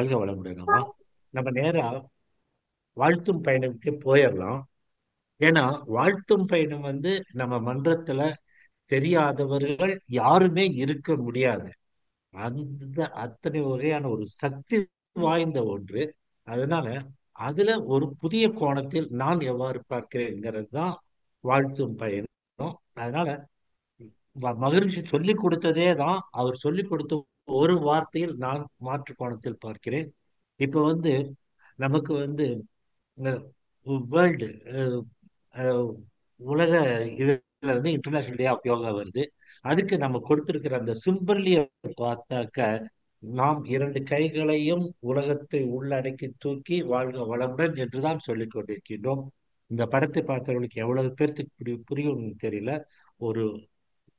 வாழ்க வளமுடனம்மா. நம்ம நேரா வாழ்த்தும் பயணம்க்கு போயிடலாம். ஏன்னா வாழ்த்தும் பயணம் நம்ம மன்றத்துல தெரியாதவர்கள் யாருமே இருக்க முடியாது. அந்த அத்தனை வகையான ஒரு சக்தி வாய்ந்த ஒன்று. அதனால அதுல ஒரு புதிய கோணத்தில் நான் எவ்வாறு பார்க்கிறேங்கிறது தான் வாழ்த்தும் பயணம். அதனால மகரிஷி சொல்லி கொடுத்ததே தான், அவர் சொல்லி கொடுத்த ஒரு வார்த்தையில் நான் மாற்று கோணத்தில் பார்க்கிறேன். இப்ப நமக்கு வேர்ல்டு உலக இதுல இன்டர்நேஷனல் டே ஆஃப் யோகா வருது. அதுக்கு நம்ம கொடுத்திருக்கிற அந்த சிம்பல்லிய பார்த்தாக்க, நாம் இரண்டு கைகளையும் உலகத்தை உள்ளடக்கி தூக்கி வாழ்க வளமுடன் என்றுதான் சொல்லிக் கொண்டிருக்கின்றோம். இந்த படத்தை பார்த்தவர்களுக்கு எவ்வளவு பேர்த்துக்கு புரியும் தெரியல. ஒரு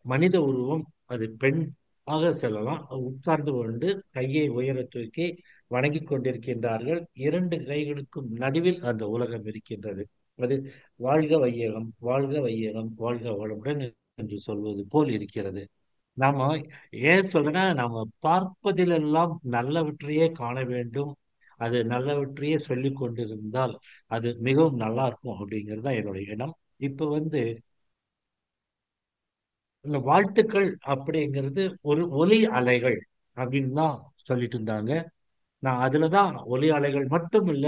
மனித உருவம், அது பெண் ஆக செல்லலாம், உட்கார்ந்து கொண்டு கையை உயர தூக்கி வணங்கிக் கொண்டிருக்கின்றார்கள். இரண்டு கைகளுக்கும் நடுவில் அந்த உலகம் இருக்கின்றது. அது வாழ்க வையகம், வாழ்க வையகம், வாழ்க வளமுடன் என்று சொல்வது போல் இருக்கிறது. நாம ஏன் சொல்றேன்னா, நாம பார்ப்பதிலெல்லாம் நல்லவற்றையே காண வேண்டும். அது நல்லவற்றையே சொல்லிக் கொண்டிருந்தால் அது மிகவும் நல்லா இருக்கும் அப்படிங்கிறது தான் என்னுடைய எண்ணம். இப்ப இந்த வாழ்த்துக்கள் அப்படிங்கிறது ஒரு ஒலி அலைகள் அப்படின்னு தான் சொல்லிட்டு இருந்தாங்க. நான் அதுலதான் ஒலி அலைகள் மட்டும் இல்ல,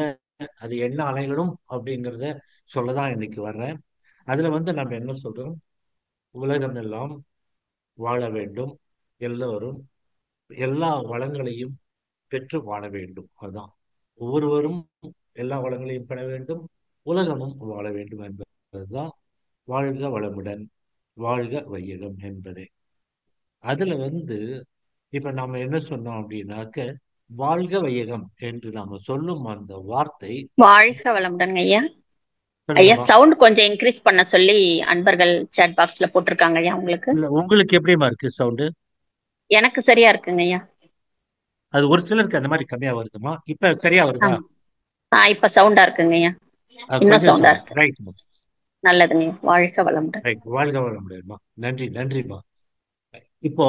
அது என்ன அலைகளும் அப்படிங்கிறத சொல்லதான் இன்னைக்கு வர்றேன். அதுல நம்ம என்ன சொல்றோம்? உலகம் எல்லாம் வாழ வேண்டும், எல்லோரும் எல்லா வளங்களையும் பெற்று வாழ வேண்டும். அதுதான், ஒவ்வொருவரும் எல்லா வளங்களையும் பெற வேண்டும், உலகமும் வாழ வேண்டும் என்பதுதான் வாழ்க வளமுடன், வாழ்க வையகம் என்பதே. அதுல இப்ப நாம என்ன சொன்னோம் அப்படின்னாக்க, வாழ்க வையகம் என்று நாம சொல்லும் அந்த வார்த்தை. வாழ்க வளமுடன் ஐயா. ஐயா சொல்லுங்கம்மா. சவுண்ட் கொஞ்சம் இன்க்ரீஸ் பண்ண சொல்லி அன்பர்கள் சாட் பாக்ஸ்ல போட்டிருக்காங்க ஐயா உங்களுக்கு. இல்ல, உங்களுக்கு எப்படிமா இருக்கு சவுண்டு? எனக்கு சரியா இருக்குங்க ஐயா. அது ஒரு சிலருக்கு அந்த மாதிரி கம்மியா வருதுமா. இப்ப சரியா வருதா? ஆமா. இப்ப சவுண்டா இருக்குங்க ஐயா. இன்னும் கொஞ்சம் சவுண்டா சவுண்ட் இருக்கு. ரைட். நல்லதுங்க ஐயா. வாழ்க வளமுடன். ரைட், வாழ்க வளமுடையமா. நன்றி, நன்றிம்மா. இப்போ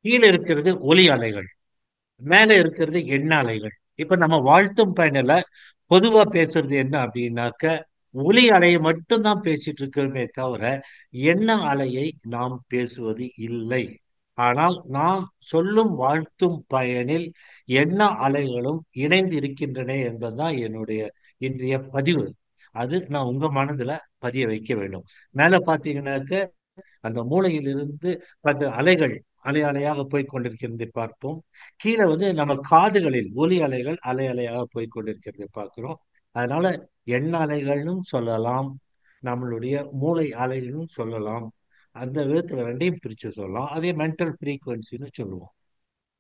கீழே இருக்கிறது ஒலி அலைகள், மேல இருக்கிறது எண்ண அலைகள். இப்ப நம்ம வாழ்த்தும் பயனில பொதுவா பேசுறது என்ன அப்படின்னாக்க, ஒலி அலையை மட்டும்தான் பேசிட்டு இருக்கிறோமே தவிர எண்ண அலையை நாம் பேசுவது இல்லை. ஆனால் நாம் சொல்லும் வாழ்த்தும் பயனில் எண்ண அலைகளும் இணைந்து இருக்கின்றன என்பதுதான் என்னுடைய இன்றைய பதிவு. அது நான் உங்க மனதுல பதிய வைக்க வேண்டும். மேல பாத்தீங்கன்னாக்க, அந்த மூளையிலிருந்து அந்த அலைகள் அலை அலையாக போய் கொண்டிருக்கிறதை பார்ப்போம். கீழே நம்ம காதுகளில் ஒலி அலைகள் அலை அலையாக போய் கொண்டிருக்கிறதை பார்க்கிறோம். அதனால எண்ண அலைகள்னும் சொல்லலாம், நம்மளுடைய மூளை அலைகளும் சொல்லலாம். அந்த விதத்துல ரெண்டையும் பிரிச்சு சொல்லலாம். அதே மென்டல் ஃப்ரீக்வன்சின்னு சொல்லுவோம்.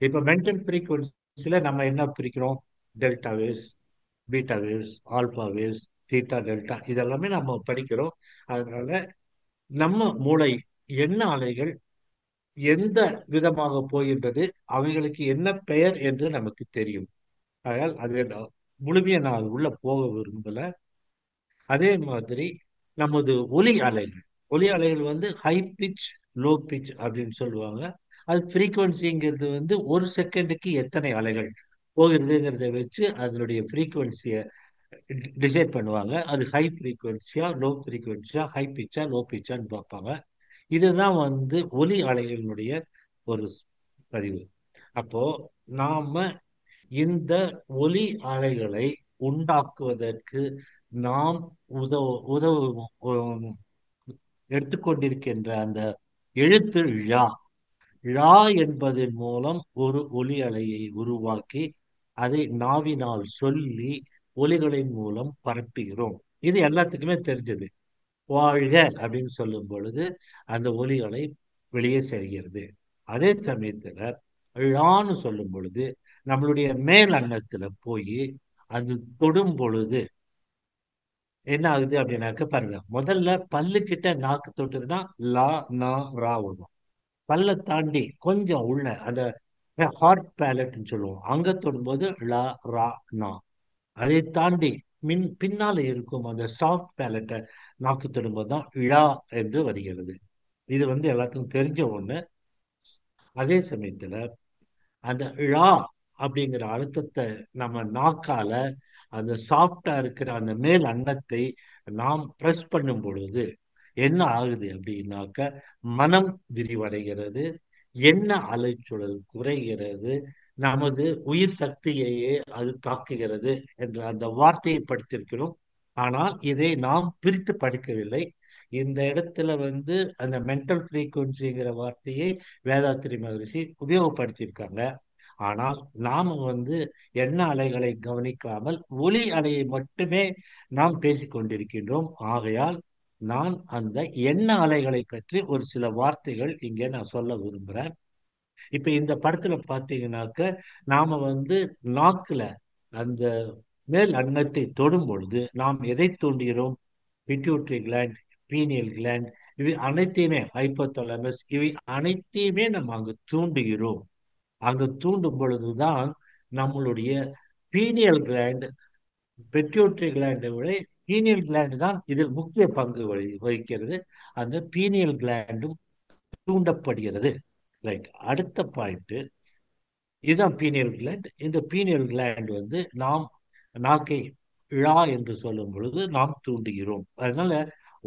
இப்ப மென்டல் ஃப்ரீக்வன்சில நம்ம என்ன பிரிக்கிறோம்? Delta waves, beta waves, alpha waves, theta delta, இதெல்லாமே நம்ம படிக்கிறோம். அதனால நம்ம மூளை எண்ண அலைகள் எந்த விதமாக போகின்றது, அவைகளுக்கு என்ன பெயர் என்று நமக்கு தெரியும். ஆகையால் முழுமையா நான் அது உள்ள போக விரும்பல. அதே மாதிரி நமது ஒலி அலைகள், ஒலி அலைகள் ஹை பிச், லோ பிச் அப்படின்னு சொல்லுவாங்க. அது ஃப்ரீக்குவன்சிங்கிறது ஒரு செகண்டுக்கு எத்தனை அலைகள் போகிறதுங்கிறத வச்சு அதனுடைய ஃப்ரீக்குவன்சியை டிசைட் பண்ணுவாங்க. அது ஹை ஃப்ரீக்குவன்சியா, லோ ஃப்ரீக்குவன்சியா, ஹை பிச்சா, லோ பிச்சான்னு பார்ப்பாங்க. இதுதான் ஒலி அலைகளினுடைய ஒரு பதிவு. அப்போ நாம இந்த ஒலி அலைகளை உண்டாக்குவதற்கு நாம் உதவு உதவு உம், எடுத்துக்கொண்டிருக்கின்ற அந்த எழுத்து ழா. ழா என்பதன் மூலம் ஒரு ஒலி அலையை உருவாக்கி அதை நாவினால் சொல்லி ஒலிகளின் மூலம் பரப்புகிறோம். இது எல்லாத்துக்குமே தெரிஞ்சது. வாழ்க அப்படின்னு சொல்லும் பொழுது அந்த ஒலிகளை வெளியே செல்கிறது. அதே சமயத்துல ழான்னு சொல்லும் பொழுது நம்மளுடைய மேல் அன்னத்துல போய் அது தொடும் பொழுது என்ன ஆகுது அப்படின்னாக்க, பாருங்க, முதல்ல பல்லு கிட்ட நாக்கு தொட்டுதுன்னா லா, நா, ரா வரும். பல்ல தாண்டி கொஞ்சம் உள்ள அந்த ஹார்ட் பேலட்னு சொல்லுவோம், அங்க தொடும்போது லா, ரா, நா. அதை தாண்டி பின்னால இருக்கும் அந்த சாஃப்ட் பேலட்டை நாக்கு தொடும்போது தான் ழா என்று வருகிறது. இது எல்லாத்துக்கும் தெரிஞ்ச ஒண்ணு. அதே சமயத்துல அந்த ழா அப்படிங்கிற அழுத்தத்தை நம்ம நாக்கால அந்த சாஃப்டா இருக்கிற அந்த மேல் அன்னத்தை நாம் பிரஸ் பண்ணும் பொழுது என்ன ஆகுது அப்படின்னாக்க மனம் விரிவடைகிறது, எண்ண அலைச்சூழல் குறைகிறது, நமது உயிர் சக்தியையே அது தாக்குகிறது என்ற அந்த வார்த்தையை படித்திருக்கிறோம். ஆனால் இதை நாம் பிரித்து படிக்கவில்லை. இந்த இடத்துல அந்த மென்டல் ஃப்ரீக்குவன்சிங்கிற வார்த்தையை வேதாத்திரி மகரிஷி உபயோகப்படுத்தியிருக்காங்க. ஆனால் நாம எண்ண அலைகளை கவனிக்காமல் ஒலி அலையை மட்டுமே நாம் பேசிக் கொண்டிருக்கின்றோம். ஆகையால் நான் அந்த எண்ண அலைகளை பற்றி ஒரு சில வார்த்தைகள் இங்கே நான் சொல்ல விரும்புகிறேன். இப்ப இந்த படத்துல பாத்தீங்கன்னாக்க நாம நாக்குல அந்த மேல் அன்னத்தை தொடும் பொழுது நாம் எதை தூண்டுகிறோம்? பிட்யூட்டரி கிளாண்ட், பீனியல் கிளாண்ட், இவை அனைத்தையுமே, ஹைப்போதலமஸ், இவை அனைத்தையுமே நம்ம அங்கு தூண்டுகிறோம். அங்கு தூண்டும் பொழுதுதான் நம்மளுடைய பீனியல் கிளாண்ட், பெட்யூட்டரி கிளாண்டை விட பீனியல் கிளாண்ட் தான் இதில் முக்கிய பங்கு வகிக்கிறது. அந்த பீனியல் கிளாண்டும் தூண்டப்படுகிறது. ரைட். அடுத்த பாயிண்ட் இதுதான் பீனியல் கிளாண்ட். இந்த பீனியல் கிளாண்ட் நாம் நாக்கை ழா என்று சொல்லும் பொழுது நாம் தூண்டுகிறோம். அதனால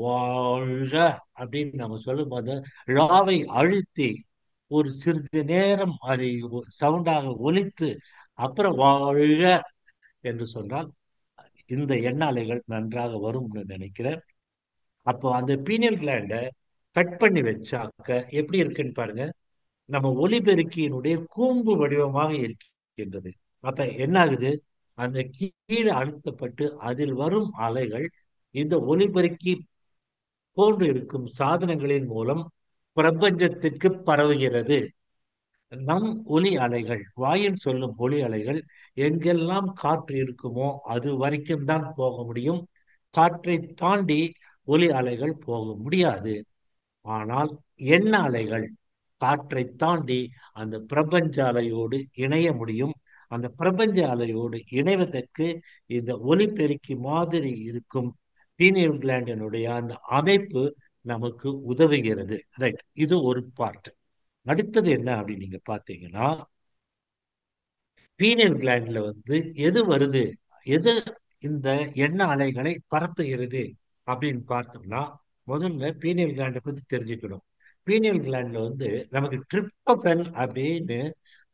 வாழ்க அப்படின்னு நம்ம சொல்லும் போது ழாவை அழுத்தி ஒரு சிறிது நேரம் அதை சவுண்டாக ஒலித்து அப்புறம் வாழ்க என்று சொன்னால் இந்த எண்ண அலைகள் நன்றாக வரும்னு நினைக்கிறேன். அப்போ அந்த பீனியல் கிளாண்ட கட் பண்ணி வச்சாக்க எப்படி இருக்குன்னு பாருங்க. நம்ம ஒலிபெருக்கியினுடைய கூம்பு வடிவமாக இருக்கின்றது. அப்ப என்ன ஆகுது? அந்த கீழே அழுத்தப்பட்டு அதில் வரும் அலைகள் இந்த ஒலிபெருக்கி போன்று இருக்கும் சாதனங்களின் மூலம் பிரபஞ்சத்திற்கு பரவுகிறது. நம் ஒலி அலைகள், வாயின் சொல்லும் ஒலி அலைகள் எங்கெல்லாம் காற்று இருக்குமோ அது வரைக்கும் தான் போக முடியும். காற்றை தாண்டி ஒலி அலைகள் போக முடியாது. ஆனால் எண்ண அலைகள் காற்றை தாண்டி அந்த பிரபஞ்ச அலையோடு இணைய முடியும். அந்த பிரபஞ்ச அலையோடு இணைவதற்கு இந்த ஒலிபெருக்கி மாதிரி இருக்கும் பீனியல் கிளாண்டினுடைய அந்த அமைப்பு நமக்கு உதவுகிறது. ரைட். இது ஒரு பார்ட். அடுத்தது என்ன அப்படின்னு நீங்க பாத்தீங்கன்னா, பீனியல் கிளாண்ட்ல எது வருது, எது இந்த எண்ண அலைகளை பரப்புகிறது அப்படின்னு பார்த்தோம்னா, முதல்ல பீனியல் கிளாண்டை பத்தி தெரிஞ்சுக்கணும். பீனியல் கிளாண்ட்ல நமக்கு ட்ரிப்டோபன் அப்படின்னு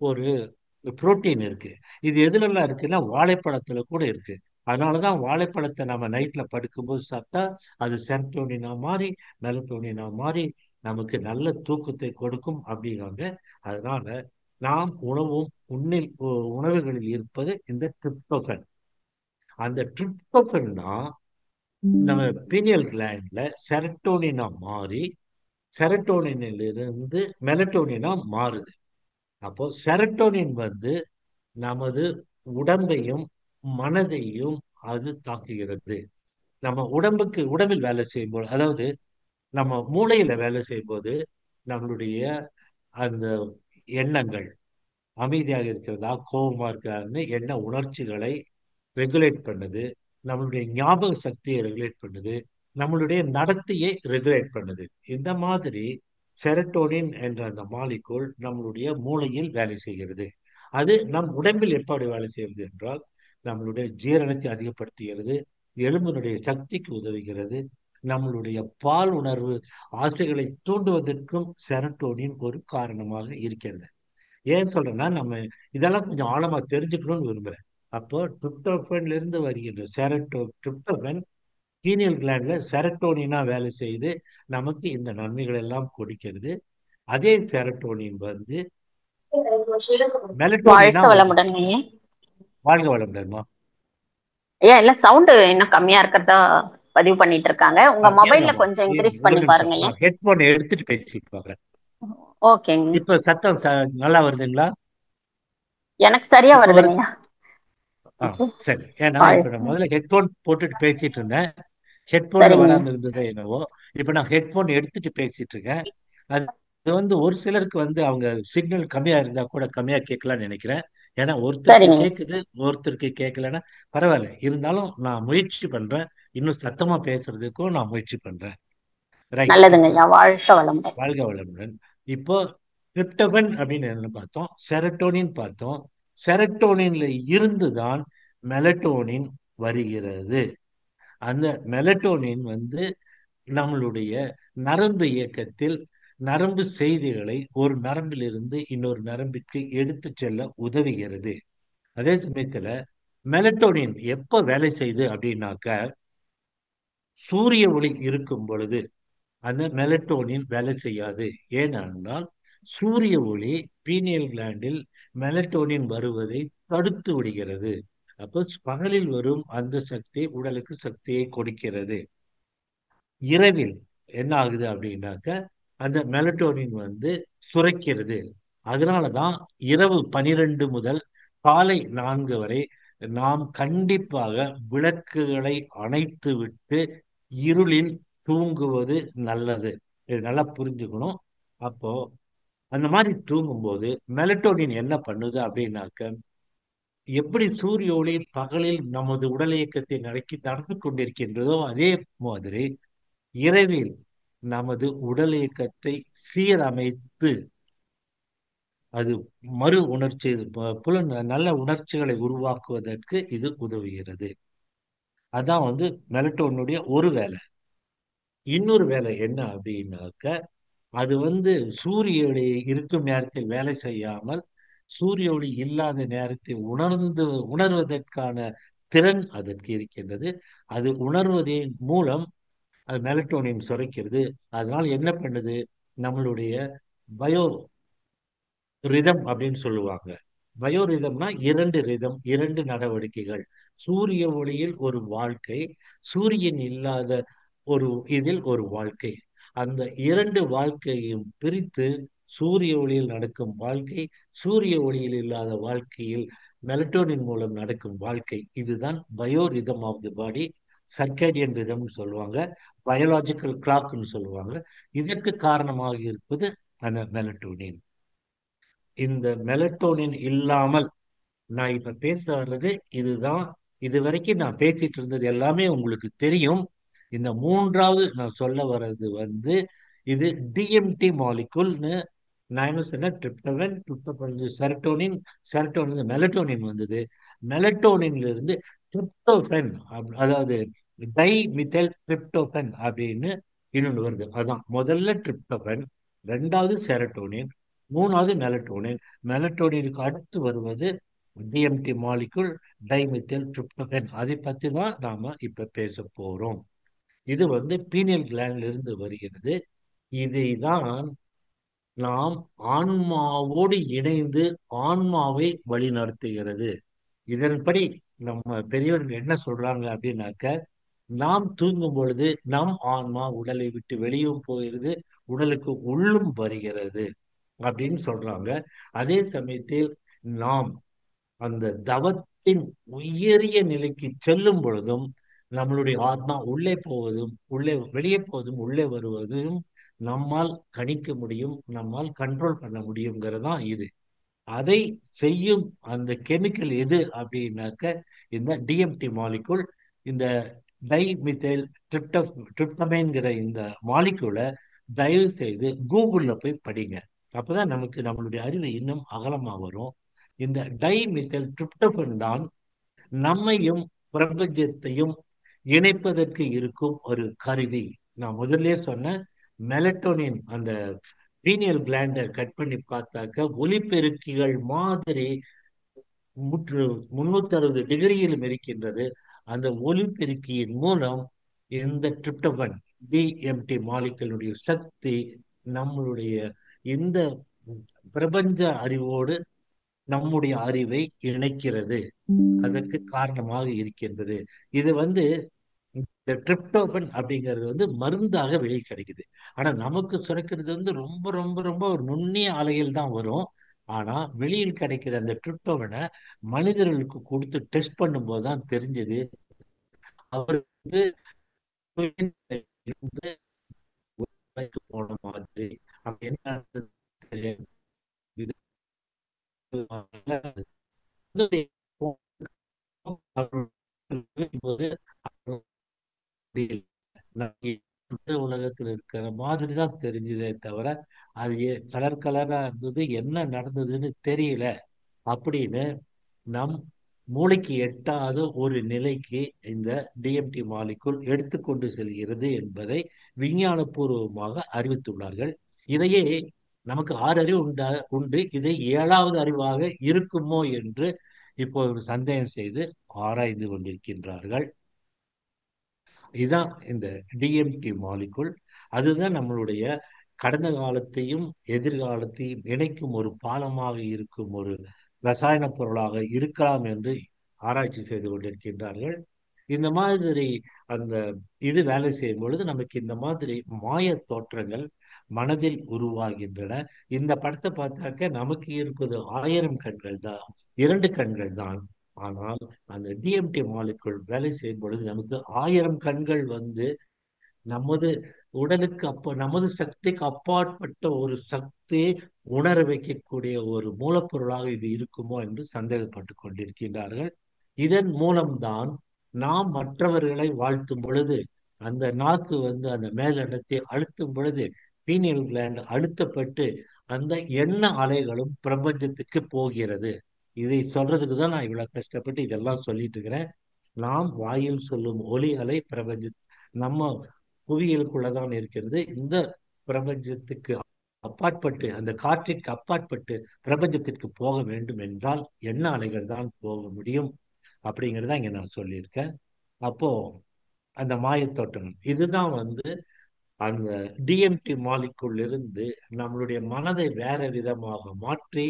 ஒரு புரோட்டீன் இருக்கு. இது எதுலெல்லாம் இருக்குன்னா வாழைப்பழத்துல கூட இருக்கு. அதனாலதான் வாழைப்பழத்தை நம்ம நைட்ல படுக்கும்போது சாப்பிட்டா அது செரட்டோனினா மாறி மெலட்டோனினா மாறி நமக்கு நல்ல தூக்கத்தை கொடுக்கும் அப்படிங்கிறாங்க. அதனால நாம் உணவுகளில் இருப்பது இந்த ட்ரிப்டோபன். அந்த ட்ரிப்டோபன் தான் நம்ம பீனியல் கிளாண்ட்ல செரட்டோனினா மாறி செரட்டோனினிலிருந்து மெலட்டோனினா மாறுது. அப்போ செரட்டோனின் நமது உடம்பையும் மனதையும் அது தாக்குகிறது. நம்ம உடம்பில் வேலை செய்யும்போது, அதாவது நம்ம மூளையில வேலை செய்யும்போது நம்மளுடைய அந்த எண்ணங்கள் அமைதியாக இருக்கிறதா கோபமா இருக்கான்னு எண்ண உணர்ச்சிகளை ரெகுலேட் பண்ணுது. நம்மளுடைய ஞாபக சக்தியை ரெகுலேட் பண்ணுது. நம்மளுடைய நடத்தையை ரெகுலேட் பண்ணுது. இந்த மாதிரி செரட்டோனின் என்ற அந்த மாலிகூல் நம்மளுடைய மூளையில் வேலை செய்கிறது. அது நம் உடம்பில் எப்படி வேலை செய்கிறது என்றால் நம்மளுடைய ஜீரணத்தை அதிகப்படுத்துகிறது, எலும்பினுடைய சக்திக்கு உதவுகிறது, நம்மளுடைய பால் உணர்வு ஆசைகளை தூண்டுவதற்கும் செரட்டோனின் ஒரு காரணமாக இருக்கிறது. ஏன் சொல்றேன்னா நம்ம இதெல்லாம் கொஞ்சம் ஆழமா தெரிஞ்சுக்கணும்னு விரும்புறேன். அப்போ ட்ரிப்டோபன்ல இருந்து வருகின்ற ட்ரிப்டோபன் பீனியல் கிளாண்ட்ல செரட்டோனினா வேலை செய்து நமக்கு இந்த நன்மைகள் எல்லாம் கொடுக்கிறது. அதே செரட்டோனின் மெலட்டோனினா வாழ்த்த வருது. வளமுடன் ஐயா. வாழ்க வளமுடன்மா. ஐயா இல்ல சவுண்டு இன்னும் கம்மியா இருக்கிறதா பதிவு பண்ணிட்டு இருக்காங்க. உங்க மொபைல்ல கேளுங்கம்மா. கொஞ்சம் இன்க்ரீஸ் ஒரு பண்ணி நிமிஷம் பாருங்க ஐயா. நான் ஹெட்போன் எடுத்துட்டு பேசிட்டு பாக்குறேன். ஓகேங்க. இப்ப சத்தம் நல்லா வருதுங்களா? எனக்கு சரியா இப்ப வருதுங்க வருது. ஐயா. சரி. ஏன்னா இப்ப நான் முதல்ல ஹெட்போன் போட்டுட்டு பேசிட்டு இருந்தேன். ஹெட்போன்ல சரிங்க. வராம இருந்ததோ என்னவோ. இப்ப நான் ஹெட்போன் எடுத்துட்டு பேசிட்டு இருக்கேன். அது ஒரு சிலருக்கு அவங்க சிக்னல் கம்மியா இருந்தா கூட கம்மியா கேட்கலாம்னு நினைக்கிறேன். ஏன்னா ஒருத்தருக்கு சரிங்க. கேக்குது, ஒருத்தருக்கு கேட்கலன்னா பரவாயில்ல. இருந்தாலும் நான் முயற்சி பண்றேன். இன்னும் சத்தமா பேசுறதுக்கும் நான் முயற்சி பண்றேன். ரைட். நல்லதுங்க ஐயா. வாழ்த்த வளமுடன். வாழ்க வளமுடன். இப்போ டிரிப்டோபன் அப்படின்னு என்ன பார்த்தோம், செரட்டோனின் பார்த்தோம், செரட்டோனின்ல இருந்துதான் மெலட்டோனின் வருகிறது. அந்த மெலட்டோனின் வந்து நம்மளுடைய நரம்பு இயக்கத்தில் நரம்பு செய்திகளை ஒரு நரம்பிலிருந்து இன்னொரு நரம்பிற்கு எடுத்து செல்ல உதவுகிறது. அதே சமயத்துல மெலட்டோனின் எப்ப வேலை செய்யுது அப்படின்னாக்க, சூரிய ஒளி இருக்கும் பொழுது அந்த மெலட்டோனின் வேலை செய்யாது. ஏனென்றால் சூரிய ஒளி பீனியல் கிளாண்டில் மெலட்டோனின் வருவதை தடுத்து விடுகிறது. அப்போ பகலில் வரும் அந்த சக்தி உடலுக்கு சக்தியை கொடுக்கிறது. இரவில் என்ன ஆகுது அப்படின்னாக்க அந்த மெலட்டோனின் வந்து சுரக்கிறது. அதனாலதான் இரவு 12 முதல் காலை 4 வரை நாம் கண்டிப்பாக விளக்குகளை அணைத்து விட்டு இருளில் தூங்குவது நல்லது. இது நல்லா புரிஞ்சுக்கணும். அப்போ அந்த மாதிரி தூங்கும்போது மெலட்டோனின் என்ன பண்ணுது அப்படின்னாக்க, எப்படி சூரிய ஒளி பகலில் நமது உடல் இயக்கத்தை நடந்து கொண்டிருக்கின்றதோ அதே மாதிரி இரவில் நமது உடல் இயக்கத்தை சீரமைத்து அது மறு உணர்ச்சி நல்ல உணர்ச்சிகளை உருவாக்குவதற்கு இது உதவுகிறது. அதான் வந்து மெலட்டோனுடைய ஒரு வேலை. இன்னொரு வேலை என்ன அப்படின்னாக்க, அது வந்து சூரிய ஒளி இருக்கும் நேரத்தில் வேலை செய்யாமல் சூரிய ஒளி இல்லாத நேரத்தை உணர்வதற்கான திறன் அதற்கு இருக்கின்றது. அது உணர்வதன் மூலம் அது மெலட்டோனின் சுரக்கிறது. அதனால் என்ன பண்ணுது, நம்மளுடைய பயோ ரிதம் அப்படின்னு சொல்லுவாங்க. பயோ ரிதம்னா இரண்டு ரிதம், இரண்டு நடவடிக்கைகள். சூரிய ஒளியில் ஒரு வாழ்க்கை, சூரியன் இல்லாத ஒரு இதில் ஒரு வாழ்க்கை. அந்த இரண்டு வாழ்க்கையும் பிரித்து சூரிய ஒளியில் நடக்கும் வாழ்க்கை, சூரிய ஒளியில் இல்லாத வாழ்க்கையில் மெலட்டோனின் மூலம் நடக்கும் வாழ்க்கை. இதுதான் bio rhythm of the body. Circadian ரிதம்னு சொல்லுவாங்க, பயாலாஜிக்கல் கிளாக்னு சொல்லுவாங்க. இதற்கு காரணமாக இருப்பது அந்த மெலட்டோனின். இந்த மெலட்டோனின் இல்லாமல் நான் இப்ப பேச வர்றது இதுதான். இது வரைக்கும் நான் பேசிட்டு இருந்தது எல்லாமே உங்களுக்கு தெரியும். இந்த மூன்றாவது நான் சொல்ல வர்றது வந்து இது டிஎம்டி மாலிகுல்னு. நான் என்ன சொன்னேன், tryptophan, tryptophan serotonin, serotonin melatonin வந்தது. மெலட்டோனின்ல இருந்து ட்ரிப்டோபன், அதாவது டை மித்தல் ட்ரிப்டோபன் அப்படின்னு இன்னொன்று வருது. அதான் முதல்ல ட்ரிப்டோபன், ரெண்டாவது செரட்டோனின், மூணாவது மெலட்டோனின். மெலட்டோனினுக்கு அடுத்து வருவது டிஎம்டி மாலிகுல், டைமித்தல் ட்ரிப்டோபன். அதை பத்தி தான் நாம இப்ப பேச போறோம். இது வந்து பீனியல் கிளாண்ட்ல இருந்து வருகிறது. இதை தான் நாம் ஆன்மாவோடு இணைந்து ஆன்மாவை வழிநடத்துகிறது. இதன்படி நம்ம பெரியவர்கள் என்ன சொல்றாங்க அப்படின்னாக்க, நாம் தூங்கும் பொழுது நம் ஆன்மா உடலை விட்டு வெளியும் போகிறது, உடலுக்கு உள்ளும் வருகிறது அப்படின்னு சொல்றாங்க. அதே சமயத்தில் நாம் அந்த தவத்தின் உயரிய நிலைக்கு செல்லும் பொழுதும் நம்மளுடைய ஆத்மா உள்ளே போவதும் உள்ளே வெளியே போவதும் உள்ளே வருவதும் நம்மால் கணிக்க முடியும், நம்மால் கண்ட்ரோல் பண்ண முடியுங்கிறதான் இது. அதை செய்யும் அந்த கெமிக்கல் எது அப்படின்னாக்க, இந்த டிஎம்டி மாலிகுல். இந்த டைமித்தைல் ட்ரிப்டமைன்கிற இந்த மாலிகுலை தயவு செய்து கூகுள்ல போய் படிங்க. அப்பதான் நமக்கு நம்மளுடைய அறிவு இன்னும் அகலமா வரும். இந்த டைமித்தைல் ட்ரிப்டோபன் தான் நம்மையும் பிரபஞ்சத்தையும் இணைப்பதற்கு இருக்கும் ஒரு கருவி. நான் முதல்ல சொன்ன மெலட்டோனின் அந்த பீனியல் கிளாண்டை கட் பண்ணி பார்த்தாக்க ஒலிபெருக்கிகள் மாதிரி முற்று 360 டிகிரியிலும் இருக்கின்றது. அந்த ஒலிபெருக்கியின் மூலம் இந்த ட்ரிப்டோபன் டிஎம்டி மாலிகுலுடைய சக்தி நம்மளுடைய இந்த பிரபஞ்ச அறிவோடு நம்முடைய அறிவை இணைக்கிறது. அதற்கு காரணமாக இருக்கின்றது. இது வந்து இந்த ட்ரிப்டோபன் அப்படிங்கிறது வந்து மருந்தாக வெளியே கிடைக்குது. ஆனா நமக்கு சுரக்கிறது வந்து ரொம்ப ரொம்ப ரொம்ப ஒரு நுண்ணிய அலையில் தான் வரும். ஆனா வெளியில் கிடைக்கிற அந்த ட்ரிப்டோபனை மனிதர்களுக்கு கொடுத்து டெஸ்ட் பண்ணும்போது தான் தெரிஞ்சது, அவர் வந்து இருந்து உலகுக்கு போன மாதிரி. அங்க என்ன நடந்தது தெரியாது. இது போது உலகத்தில் இருக்கிற மாதிரி தான் தெரிஞ்சதே தவிர அது கலர் கலரா இருந்தது, என்ன நடந்ததுன்னு தெரியல. அப்படின்னு நம் மூளைக்கு எட்டாத ஒரு நிலைக்கு இந்த டிஎம்டி மாலிகுல் எடுத்துக்கொண்டு செல்கிறது என்பதை விஞ்ஞானபூர்வமாக அறிவித்துள்ளார்கள். இதையே நமக்கு 6 அறிவு உண்டு. இதை 7வது அறிவாக இருக்குமோ என்று இப்போ ஒரு சந்தேகம் செய்து ஆராய்ந்து கொண்டிருக்கின்றார்கள். இதுதான் இந்த டிஎம்டி மாலிகுல். அதுதான் நம்மளுடைய கடந்த காலத்தையும் எதிர்காலத்தையும் இணைக்கும் ஒரு பாலமாக இருக்கும் ஒரு ரசாயன பொருளாக இருக்கலாம் என்று ஆராய்ச்சி செய்து கொண்டிருக்கின்றார்கள். இந்த மாதிரி அந்த இது வேலை செய்யும் பொழுது நமக்கு இந்த மாதிரி மாய தோற்றங்கள் மனதில் உருவாகின்றன. இந்த படத்தை பார்த்தாக்க நமக்கு இருப்பது 1000 கண்கள் தான், 2 கண்கள் தான். ஆனால் அந்த டிஎம்டி மாலிகுல் வேலை செய்யும் பொழுது நமக்கு 1000 கண்கள் வந்து நமது உடலுக்கு நமது சக்திக்கு அப்பாற்பட்ட ஒரு சக்தியை உணர வைக்கக்கூடிய ஒரு மூலப்பொருளாக இது இருக்குமோ என்று சந்தேகப்பட்டு கொண்டிருக்கின்றார்கள். இதன் மூலம்தான் நாம் மற்றவர்களை வாழ்த்தும் பொழுது அந்த நாக்கு வந்து அந்த மேலிடத்தை அழுத்தும் பொழுது பீனியல் கிளாண்ட் அழுத்தப்பட்டு அந்த எண்ண அலைகளும் பிரபஞ்சத்துக்கு போகிறது. இதை சொல்றதுக்கு தான் நான் இவ்வளவு கஷ்டப்பட்டு இதெல்லாம் சொல்லிட்டு இருக்கிறேன். நாம் வாயில் சொல்லும் ஒலி அலை நம்ம புவியியலுக்குள்ளதான் இருக்கிறது. இந்த பிரபஞ்சத்துக்கு அப்பாற்பட்டு அந்த காற்றிற்கு அப்பாற்பட்டு பிரபஞ்சத்திற்கு போக வேண்டும் என்றால் எண்ண அலைகள் தான் போக முடியும் அப்படிங்கிறத இங்க நான் சொல்லியிருக்கேன். அப்போ அந்த மாயத்தோட்டம் இதுதான் வந்து அந்த டிஎம்டி மாலிக்குள் இருந்து நம்மளுடைய மனதை வேற விதமாக மாற்றி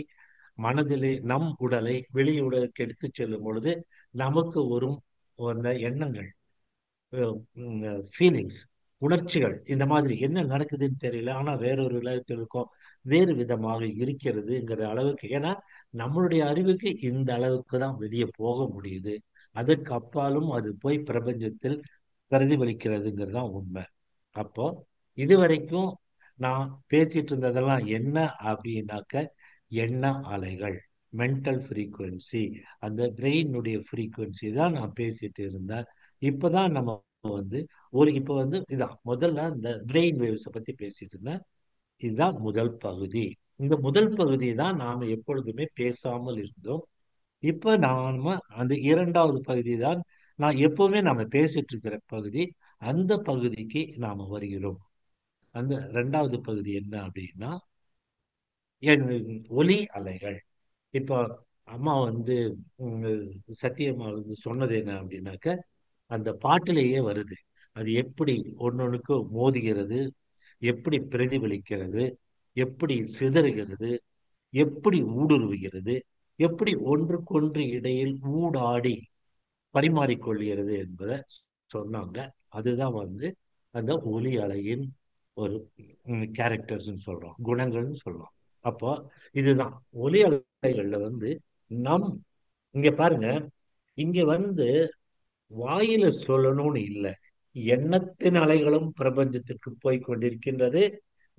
மனதிலே நம் உடலை வெளி உலகுக்கு எடுத்து செல்லும் பொழுது நமக்கு வரும் அந்த எண்ணங்கள், ஃபீலிங்ஸ், உணர்ச்சிகள், இந்த மாதிரி என்ன நடக்குதுன்னு தெரியல, ஆனா வேறொரு உலகத்தில் இருக்கோம், வேறு விதமாக இருக்கிறதுங்கிற அளவுக்கு. ஏன்னா நம்மளுடைய அறிவுக்கு இந்த அளவுக்கு தான் வெளியே போக முடியுது. அதற்கு அப்பாலும் அது போய் பிரபஞ்சத்தில் பிரதிபலிக்கிறதுங்கிறது தான் உண்மை. அப்போ இதுவரைக்கும் நான் பேசிட்டு இருந்ததெல்லாம் என்ன அப்படின்னாக்க எண்ண அலைகள், மென்டல் ஃப்ரீக்குவென்சி, அந்த பிரெயினுடைய ஃப்ரீக்குவென்சி தான் நான் பேசிட்டு இருந்தேன். இப்பதான் நம்ம வந்து இப்ப வந்து இதான் முதல்ல இந்த பிரெயின் வேவ்ஸை பத்தி பேசிட்டு இருந்தேன். இதுதான் முதல் பகுதி. இந்த முதல் பகுதி தான் நாம எப்பொழுதுமே பேசாமல் இருந்தோம். இப்ப நாம அந்த 2வது பகுதி தான் நான் எப்பவுமே நாம பேசிட்டு இருக்கிற பகுதி. அந்த பகுதிக்கு நாம வருகிறோம். அந்த 2வது பகுதி என்ன அப்படின்னா என் ஒலி அலைகள். இப்போ அம்மா வந்து உம், சத்தியம்மா வந்து சொன்னது என்ன அப்படின்னாக்க அந்த பாட்டிலேயே வருது. அது எப்படி ஒன்னொன்னுக்கு மோதுகிறது, எப்படி பிரதிபலிக்கிறது, எப்படி சிதறுகிறது, எப்படி ஊடுருவுகிறது, எப்படி ஒன்றுக்கொன்று இடையில் ஊடாடி பரிமாறிக்கொள்கிறது என்பதை சொன்னாங்க. அதுதான் வந்து அந்த ஒலி அலையின் ஒரு கேரக்டர்ஸ் சொல்றோம், குணங்கள்னு சொல்றோம். அப்போ இதுதான் ஒலி அலைகள்ல வந்து நம் இங்க பாருங்க, இங்க வந்து வாயில சொல்லணும்னு இல்லை, எண்ணத்தின் அலைகளும் பிரபஞ்சத்திற்கு போய் கொண்டிருக்கின்றது.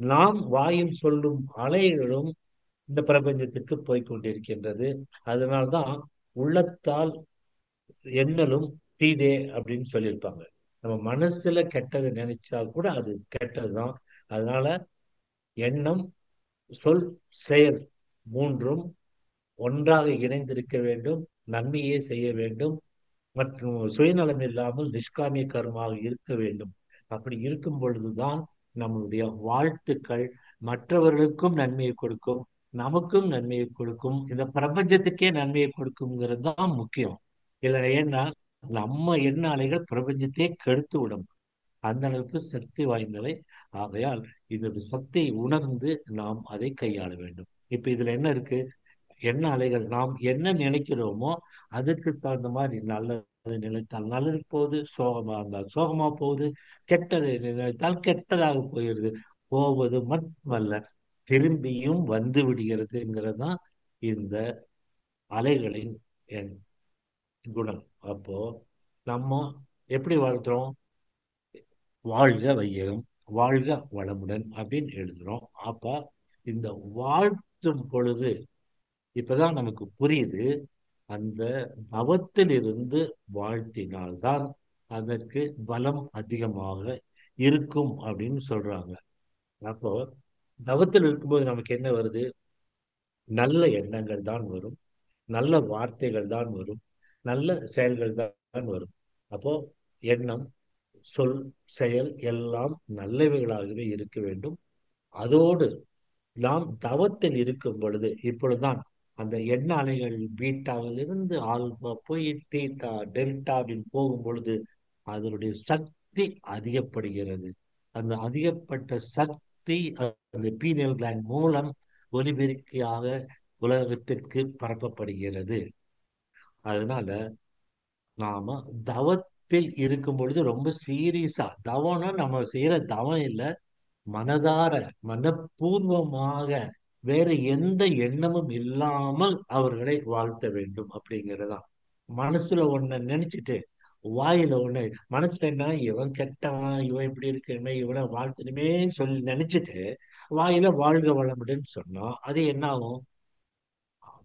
நாம் வாயில் சொல்லும் அலைகளும் இந்த பிரபஞ்சத்திற்கு போய் கொண்டிருக்கின்றது. அதனால்தான் உள்ளத்தால் எண்ணலும் தீதே அப்படின்னு சொல்லியிருப்பாங்க. நம்ம மனசுல கெட்டதை நினைச்சா கூட அது கெட்டதுதான். அதனால எண்ணம், சொல், செயல் மூன்றும் ஒன்றாக இணைந்திருக்க வேண்டும், நன்மையே செய்ய வேண்டும் மற்றும் சுயநலம் இல்லாமல் நிஷ்காமிய கர்மாக இருக்க வேண்டும். அப்படி இருக்கும் பொழுதுதான் நம்மளுடைய வாழ்த்துக்கள் மற்றவர்களுக்கும் நன்மையை கொடுக்கும், நமக்கும் நன்மையை கொடுக்கும், இந்த பிரபஞ்சத்துக்கே நன்மையை கொடுக்குங்கிறது தான் முக்கியம். இல்லை, ஏன்னா நம்ம எண்ண அலைகள் பிரபஞ்சத்தையே கெடுத்து விடும், அந்த அளவுக்கு சக்தி வாய்ந்தவை. ஆகையால் இதோட சக்தியை உணர்ந்து நாம் அதை கையாள வேண்டும். இப்ப இதுல என்ன இருக்கு? எண்ண அலைகள் நாம் என்ன நினைக்கிறோமோ அதுக்கு தகுந்த மாதிரி நல்லது நினைத்தால் நல்லது போகுது, சோகமா இருந்தால் சோகமா போகுது, கெட்டது நினைத்தால் கெட்டதாக போயிடுது. போவது மட்டுமல்ல, திரும்பியும் வந்து விடுகிறதுங்கிறது தான் இந்த அலைகளின் எண் குணம். அப்போ நம்ம எப்படி வாழ்த்துறோம்? வாழ்க வையகம், வாழ்க வளமுடன் அப்படின்னு எழுதுறோம். அப்ப இந்த வாழ்த்தும் பொழுது இப்பதான் நமக்கு புரியுது, அந்த தவத்திலிருந்து வாழ்த்தினால்தான் அதற்கு பலம் அதிகமாக இருக்கும் அப்படின்னு சொல்றாங்க. அப்போ தவத்தில் இருக்கும்போது நமக்கு என்ன வருது? நல்ல எண்ணங்கள் தான் வரும். நல்ல வார்த்தைகள் தான் வரும், நல்ல செயல்கள் தான் வரும். அப்போ எண்ணம், சொல், செயல் எல்லாம் நல்லவைகளாகவே இருக்க வேண்டும். அதோடு நாம் தவத்தில் இருக்கும் பொழுது இப்பொழுதுதான் அந்த எண்ண அலைகள் பீட்டாவிலிருந்து ஆல்பா போய் தீட்டா டெல்டாவின் போகும் பொழுது அதனுடைய சக்தி அதிகப்படுகிறது. அந்த அதிகப்பட்ட சக்தி அந்த பீனியல் கிளாண்ட் மூலம் ஒலிபெருக்கியாக உலகத்திற்கு பரப்பப்படுகிறது. அதனால நாம தவத்தில் இருக்கும் பொழுது ரொம்ப சீரியஸா, தவம்னா நம்ம செய்யற தவம் இல்லை, மனதார மனப்பூர்வமாக வேற எந்த எண்ணமும் இல்லாமல் அவர்களை வாழ்த்த வேண்டும் அப்படிங்கறதுதான். மனசுல ஒண்ண நினைச்சிட்டு வாயில ஒண்ணு, மனசுல என்ன இவன் கெட்டவன், இவன் இப்படி இருக்கணுமே, இவனை வாழ்த்தணுமேன்னு சொல்லி நினைச்சிட்டு வாயில வாழ்க வளமுடன் சொன்னா அது என்ன ஆகும்?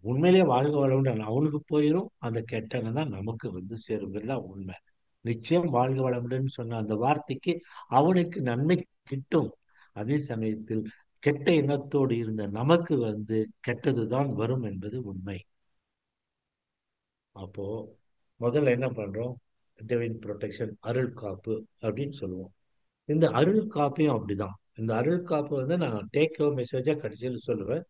உண்மையிலேயே வாழ்க வளமுடன் அவனுக்கு போயிடும், அந்த கெட்டவன் தான் நமக்கு வந்து சேருங்கிறது தான் உண்மை. நிச்சயம் வாழ்க வளமுடன் சொன்ன அந்த வார்த்தைக்கு அவனுக்கு நன்மை கிட்டும். அதே சமயத்தில் கெட்ட எண்ணத்தோடு இருந்த நமக்கு வந்து கெட்டதுதான் வரும் என்பது உண்மை. அப்போ முதல்ல என்ன பண்றோம்? டிவைன் ப்ரொடெக்ஷன், அருள் காப்பு அப்படின்னு சொல்லுவோம். இந்த அருள் காப்பையும் அப்படிதான். இந்த அருள் காப்பு வந்து நான் டேக் ஹோம் மெசேஜா கடைசியில் சொல்லுவேன்.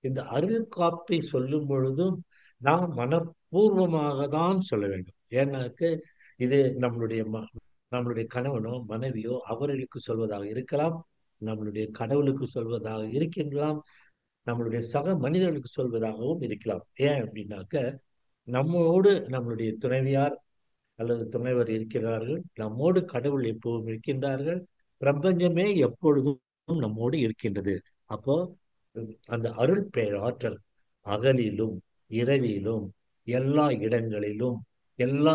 இந்த அருள் காப்பை சொல்லும் பொழுதும் நாம் மனப்பூர்வமாக தான் சொல்ல வேண்டும். ஏன்னாக்கு இது நம்மளுடைய கணவனோ மனைவியோ அவர்களுக்கு சொல்வதாக இருக்கலாம், நம்மளுடைய கடவுளுக்கு சொல்வதாக இருக்கலாம், நம்மளுடைய சக மனிதர்களுக்கு சொல்வதாகவும் இருக்கலாம். ஏன் அப்படின்னாக்க நம்மோடு நம்மளுடைய துணைவியார் அல்லது துணைவர் இருக்கிறார்கள், நம்மோடு கடவுள் எப்போதும் இருக்கின்றார்கள், பிரபஞ்சமே எப்பொழுதும் நம்மோடு இருக்கின்றது. அப்போ அந்த அருள் பேராற்றல் அகலிலும் இரவிலும் எல்லா இடங்களிலும் எல்லா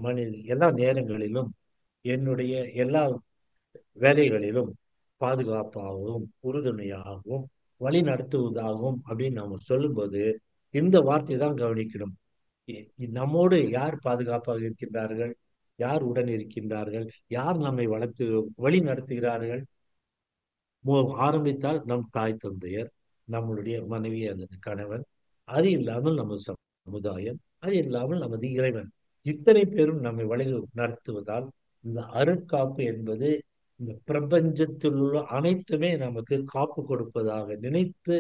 மனி எல்லா நேரங்களிலும் என்னுடைய எல்லா வேலைகளிலும் பாதுகாப்பாகவும் உறுதுணையாகவும் வழி நடத்துவதாகவும் அப்படின்னு நம்ம சொல்லும்போது இந்த வார்த்தை தான் கவனிக்கணும். நம்மோடு யார் பாதுகாப்பாக இருக்கின்றார்கள், யார் உடன் இருக்கின்றார்கள், யார் நம்மை வளர்த்து வழி நடத்துகிறார்கள்? ஆரம்பித்தால் நம் தாய் தந்தையர், நம்மளுடைய மனைவி அல்லது கணவன், அது இல்லாமல் நம்ம சமுதாயம், அது இல்லாமல் நமது இறைவன், இத்தனை பேரும் நம்மை வழி நடத்துவதால் இந்த அருட்காப்பு என்பது இந்த பிரபஞ்சத்தில் உள்ள அனைத்துமே நமக்கு காப்பு கொடுப்பதாக நினைத்து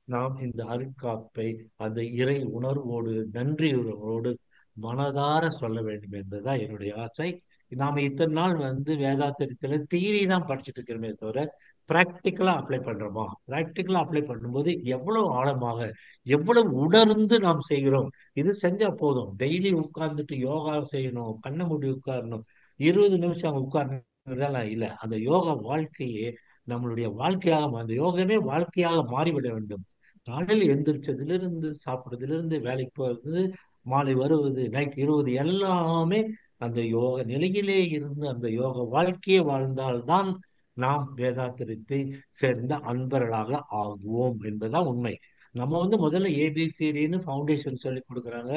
நாம் இந்த அருட்காப்பை அந்த இறை உணர்வோடு நன்றியுறவோடு மனதார சொல்ல வேண்டும் என்பதுதான் என்னுடைய ஆசை. நாம இத்தனை நாள் வந்து வேதாத்திரத்துல தியரி தான் படிச்சுட்டு இருக்கிறோமே தவிர பிராக்டிக்கலா அப்ளை பண்றோமா? பிராக்டிக்கலா அப்ளை பண்ணும்போது எவ்வளவு ஆழமாக எவ்வளவு உணர்ந்து நாம் செய்கிறோம். இது செஞ்சா போதும். டெய்லி உட்கார்ந்துட்டு யோகா செய்யணும், கண்ணை மூடி உட்காரணும், 20 நிமிஷம் உட்கார்ந்ததெல்லாம் இல்லை. அந்த யோகா வாழ்க்கையே நம்மளுடைய வாழ்க்கையாக, அந்த யோகமே வாழ்க்கையாக மாறிவிட வேண்டும். காலையில் எந்திரிச்சதிலிருந்து சாப்பிடுறதிலிருந்து வேலைக்கு போறது, மாலை வருவது, நைட் இருபது, எல்லாமே அந்த யோக நிலையிலே இருந்து அந்த யோக வாழ்க்கையை வாழ்ந்தால்தான் நாம் வேதாத்திரத்தை சேர்ந்த அன்பர்களாக ஆகுவோம் என்பதுதான் உண்மை. நம்ம வந்து முதல்ல ஏபிசிடின்னு ஃபவுண்டேஷன் சொல்லி கொடுக்குறாங்க,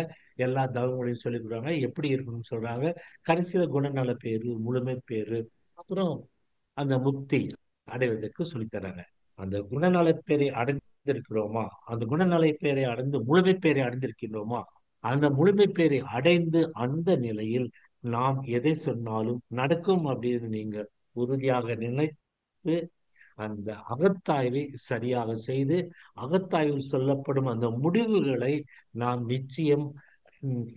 எல்லா தகவல்களையும் சொல்லி கொடுக்குறாங்க, எப்படி இருக்கணும்னு சொல்றாங்க. கடைசியில குணநல பேரு, முழுமை பேரு, அப்புறம் அந்த முக்தி அடைவதற்கு சொல்லித்தராங்க. அந்த குணநல பேரை அடைந்திருக்கிறோமா? அந்த குணநலை பேரை அடைந்து முழுமை பேரை அடைந்திருக்கின்றோமா? அந்த முழுமை பேரை அடைந்து அந்த நிலையில் நாம் எதை சொன்னாலும் நடக்கும் அப்படின்னு நீங்க உறுதியாக நினைத்து அந்த அகத்தாய்வை சரியாக செய்து அகத்தாய்வில் சொல்லப்படும் அந்த முடிவுகளை நாம் நிச்சயம் ம்,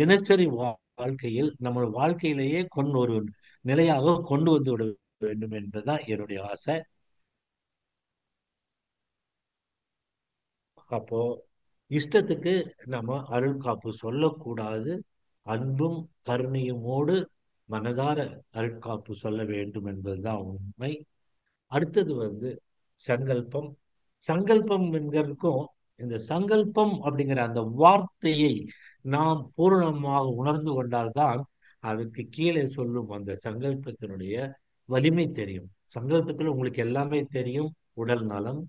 தினசரி வாழ்க்கையில் நம்ம வாழ்க்கையிலேயே கொண்டு ஒரு நிலையாக கொண்டு வந்து விட வேண்டும் என்பதுதான் என்னுடைய ஆசை. அப்போ இஷ்டத்துக்கு நம்ம அருள் காப்பு சொல்லக்கூடாது. அன்பும் கருணையுமோடு மனதார அருட்காப்பு சொல்ல வேண்டும் என்பதுதான் உண்மை. அடுத்தது வந்து சங்கல்பம். சங்கல்பம் என்கிறதுக்கும் இந்த சங்கல்பம் அப்படிங்கிற அந்த வார்த்தையை நாம் பூரணமாக உணர்ந்து கொண்டால்தான் அதுக்கு கீழே சொல்லும் அந்த சங்கல்பத்தினுடைய வலிமை தெரியும். சங்கல்பத்தில் உங்களுக்கு எல்லாமே தெரியும். உடல் நலம்,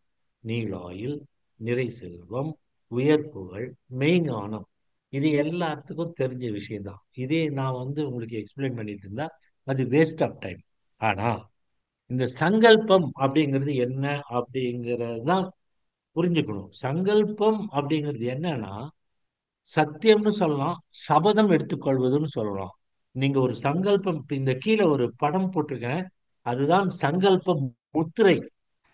நீளாயுள், நிறை செல்வம், உயர் புகழ், மெய்ஞானம், இது எல்லாத்துக்கும் தெரிஞ்ச விஷயம்தான். இதே நான் வந்து உங்களுக்கு எக்ஸ்பிளைன் பண்ணிட்டு இருந்தா அது வேஸ்ட் ஆஃப் டைம். ஆனா இந்த சங்கல்பம் அப்படிங்கிறது என்ன அப்படிங்கிறது தான் புரிஞ்சுக்கணும். சங்கல்பம் அப்படிங்கிறது என்னன்னா சத்தியம்னு சொல்லலாம், சபதம் எடுத்துக்கொள்வதுன்னு சொல்லலாம். நீங்க ஒரு சங்கல்பம் இப்ப இந்த கீழே ஒரு படம் போட்டிருக்கேன். அதுதான் சங்கல்ப முத்திரை.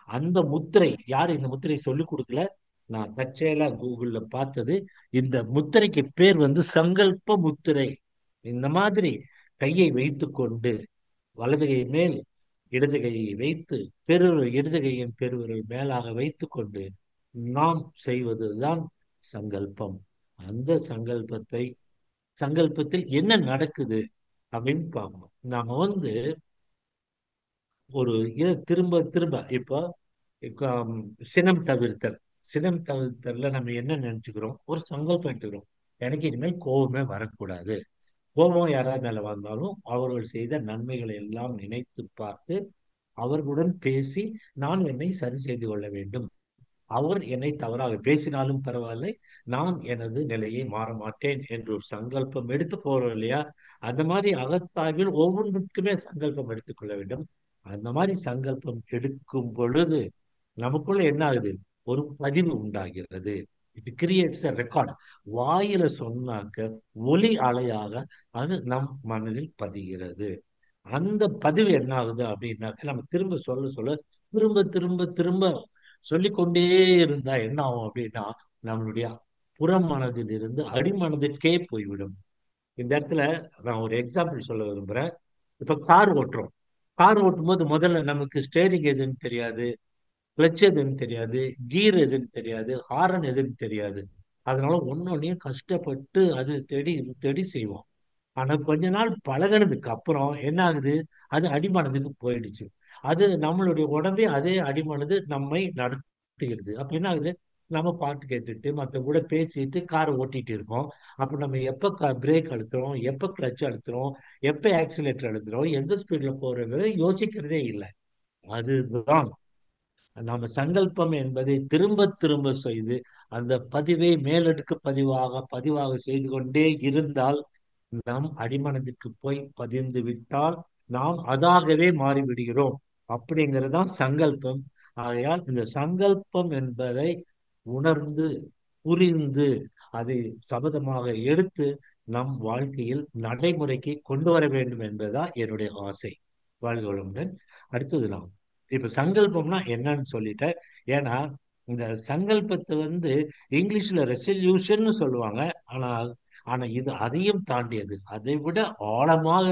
அந்த முத்திரை யாரு இந்த முத்திரை சொல்லிக் கொடுக்கல, நான் தற்செயலா கூகுள்ல பார்த்தது. இந்த முத்திரைக்கு பேர் வந்து சங்கல்ப முத்திரை. இந்த மாதிரி கையை வைத்துக்கொண்டு வலது கை மேல் இடது கையை வைத்து இடது கையின் பெருவிரல் மேலாக வைத்துக்கொண்டு நாம் செய்வதுதான் சங்கல்பம். அந்த சங்கல்பத்தில் என்ன நடக்குது அப்படின்னு பார்க்கணும். நாம வந்து ஒரு இதை திரும்ப திரும்ப இப்போ இப்போ, சினம் தவிர்த்தல். சினம் தவிர்த்தல்ல நம்ம என்ன நினைச்சுக்கிறோம், ஒரு சங்கல்பம் எடுத்துக்கிறோம். எனக்கு இனிமேல் கோபமே வரக்கூடாது. கோபம் யாராவது மேல வந்தாலும் அவர்கள் செய்த நன்மைகளை எல்லாம் நினைத்து பார்த்து அவர்களுடன் பேசி நான் என்னை சரி செய்து கொள்ள வேண்டும். அவர் என்னை தவறாக பேசினாலும் பரவாயில்லை, நான் எனது நிலையை மாற மாட்டேன் என்று ஒரு சங்கல்பம் எடுத்து போறோம் இல்லையா? அந்த மாதிரி அகத்தாய்வில் ஒவ்வொன்றுக்குமே சங்கல்பம் எடுத்துக்கொள்ள வேண்டும். அந்த மாதிரி சங்கல்பம் எடுக்கும் பொழுது நமக்குள்ள என்ன ஆகுது, ஒரு பதிவு உண்டாகிறது. It creates a record. வாயில சொன்னாக்க ஒலி அலையாக அது நம் மனதில் பதிகிறது. அந்த பதிவு என்ன ஆகுது அப்படின்னாக்க நம்ம திரும்ப சொல்ல சொல்ல திரும்ப திரும்ப திரும்ப சொல்லிக்கொண்டே இருந்தா என்ன ஆகும் அப்படின்னா நம்மளுடைய புறமனதில் இருந்து அடிமனதிற்கே போய்விடும். இந்த இடத்துல நான் ஒரு எக்ஸாம்பிள் சொல்ல விரும்புறேன். இப்ப கார் ஓட்டுறோம். கார் ஓட்டும் போது முதல்ல நமக்கு ஸ்டேரிங் எதுன்னு தெரியாது, கிளச் எதுன்னு தெரியாது, கீர் எதுன்னு தெரியாது, ஹாரன் எதுன்னு தெரியாது. அதனால ஒன்னொன்னையும் கஷ்டப்பட்டு அது தேடி இது தேடி செய்வோம். ஆனா கொஞ்ச நாள் பழகுனதுக்கு அப்புறம் என்ன ஆகுது, அது அடிமனதுக்கு போயிடுச்சு. அது நம்மளுடைய உடம்பே அதே அடிமனது நம்மை நடத்துகிறது. அப்ப என்ன ஆகுது, நம்ம பாட்டு கேட்டுட்டு மத்த கூட பேசிட்டு காரை ஓட்டிட்டு இருக்கோம். அப்ப நம்ம எப்ப பிரேக் அழுத்துறோம், எப்ப கிளச் அழுத்துறோம், எப்ப ஆக்சிலேட்டர் அழுத்துறோம், எந்த ஸ்பீட்ல போறோங்கிறத யோசிக்கிறதே இல்லை. அதுதான் நாம சங்கல்பம் என்பதை திரும்ப திரும்ப செய்து அந்த பதிவை மேலடுக்கு பதிவாக பதிவாக செய்து கொண்டே இருந்தால் நம் அடிமனதிற்கு போய் பதிந்து விட்டால் நாம் அதாகவே மாறிவிடுகிறோம். அப்படிங்கிறதுதான் சங்கல்பம். ஆகையால் இந்த சங்கல்பம் என்பதை உணர்ந்து புரிந்து அதை சபதமாக எடுத்து நம் வாழ்க்கையில் நடைமுறைக்கு கொண்டு வர வேண்டும் என்பதுதான் என்னுடைய ஆசை. வாழ்க வளமுடன். அடுத்தது நாம் இப்ப சங்கல்பம்னா என்னன்னு சொல்லிட்டேன். ஏன்னா இந்த சங்கல்பத்தை வந்து இங்கிலீஷ்ல ரெசல்யூஷன் சொல்லுவாங்க. ஆனால் ஆனா இது அதையும் தாண்டியது, அதை விட ஆழமாக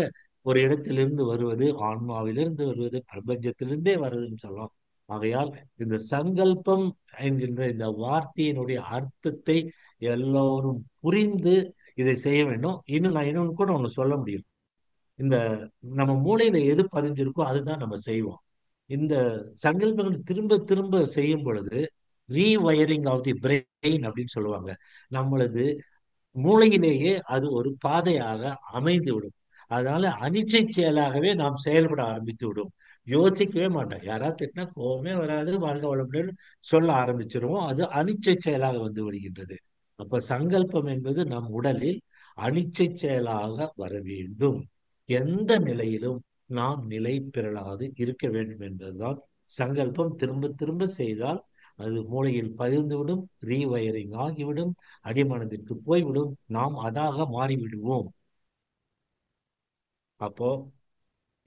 ஒரு இடத்திலிருந்து வருவது, ஆன்மாவிலிருந்து வருவது, பிரபஞ்சத்திலிருந்தே வருவதுன்னு சொல்லலாம். ஆகையால் இந்த சங்கல்பம் என்கின்ற இந்த வார்த்தையினுடைய அர்த்தத்தை எல்லோரும் புரிந்து இதை செய்ய வேண்டும். இன்னும் நான் இன்னொன்னு கூட ஒண்ணு சொல்ல முடியும். இந்த நம்ம மூளையில எது பதிஞ்சிருக்கோ அதுதான் நம்ம செய்வோம். இந்த சங்கல்பங்கள் திரும்ப திரும்ப செய்யும் பொழுது ரீவயரிங் ஆஃப் தி பிரெயின் அப்படின்னு சொல்லுவாங்க. நம்மளது மூளையிலேயே அது ஒரு பாதையாக அமைந்து விடும். அதனால அனிச்சை செயலாகவே நாம் செயல்பட ஆரம்பித்து விடும். யோசிக்கவே மாட்டோம். யாராவது திட்டினா கோவமே வராது, வாழ்க வளமுடன் சொல்ல ஆரம்பிச்சிருவோம். அது அனிச்சை செயலாக வந்து விடுகின்றது. அப்ப சங்கல்பம் என்பது நம் உடலில் அனிச்சை செயலாக வர வேண்டும். எந்த நிலையிலும் நாம் நிலை பெறலாது இருக்க வேண்டும் என்பதுதான் சங்கல்பம். திரும்ப திரும்ப செய்தால் அது மூளையில் பதிந்துவிடும், ரீவயரிங் ஆகிவிடும், அடிமனதிற்கு போய்விடும், நாம் அதாக மாறிவிடுவோம். அப்போ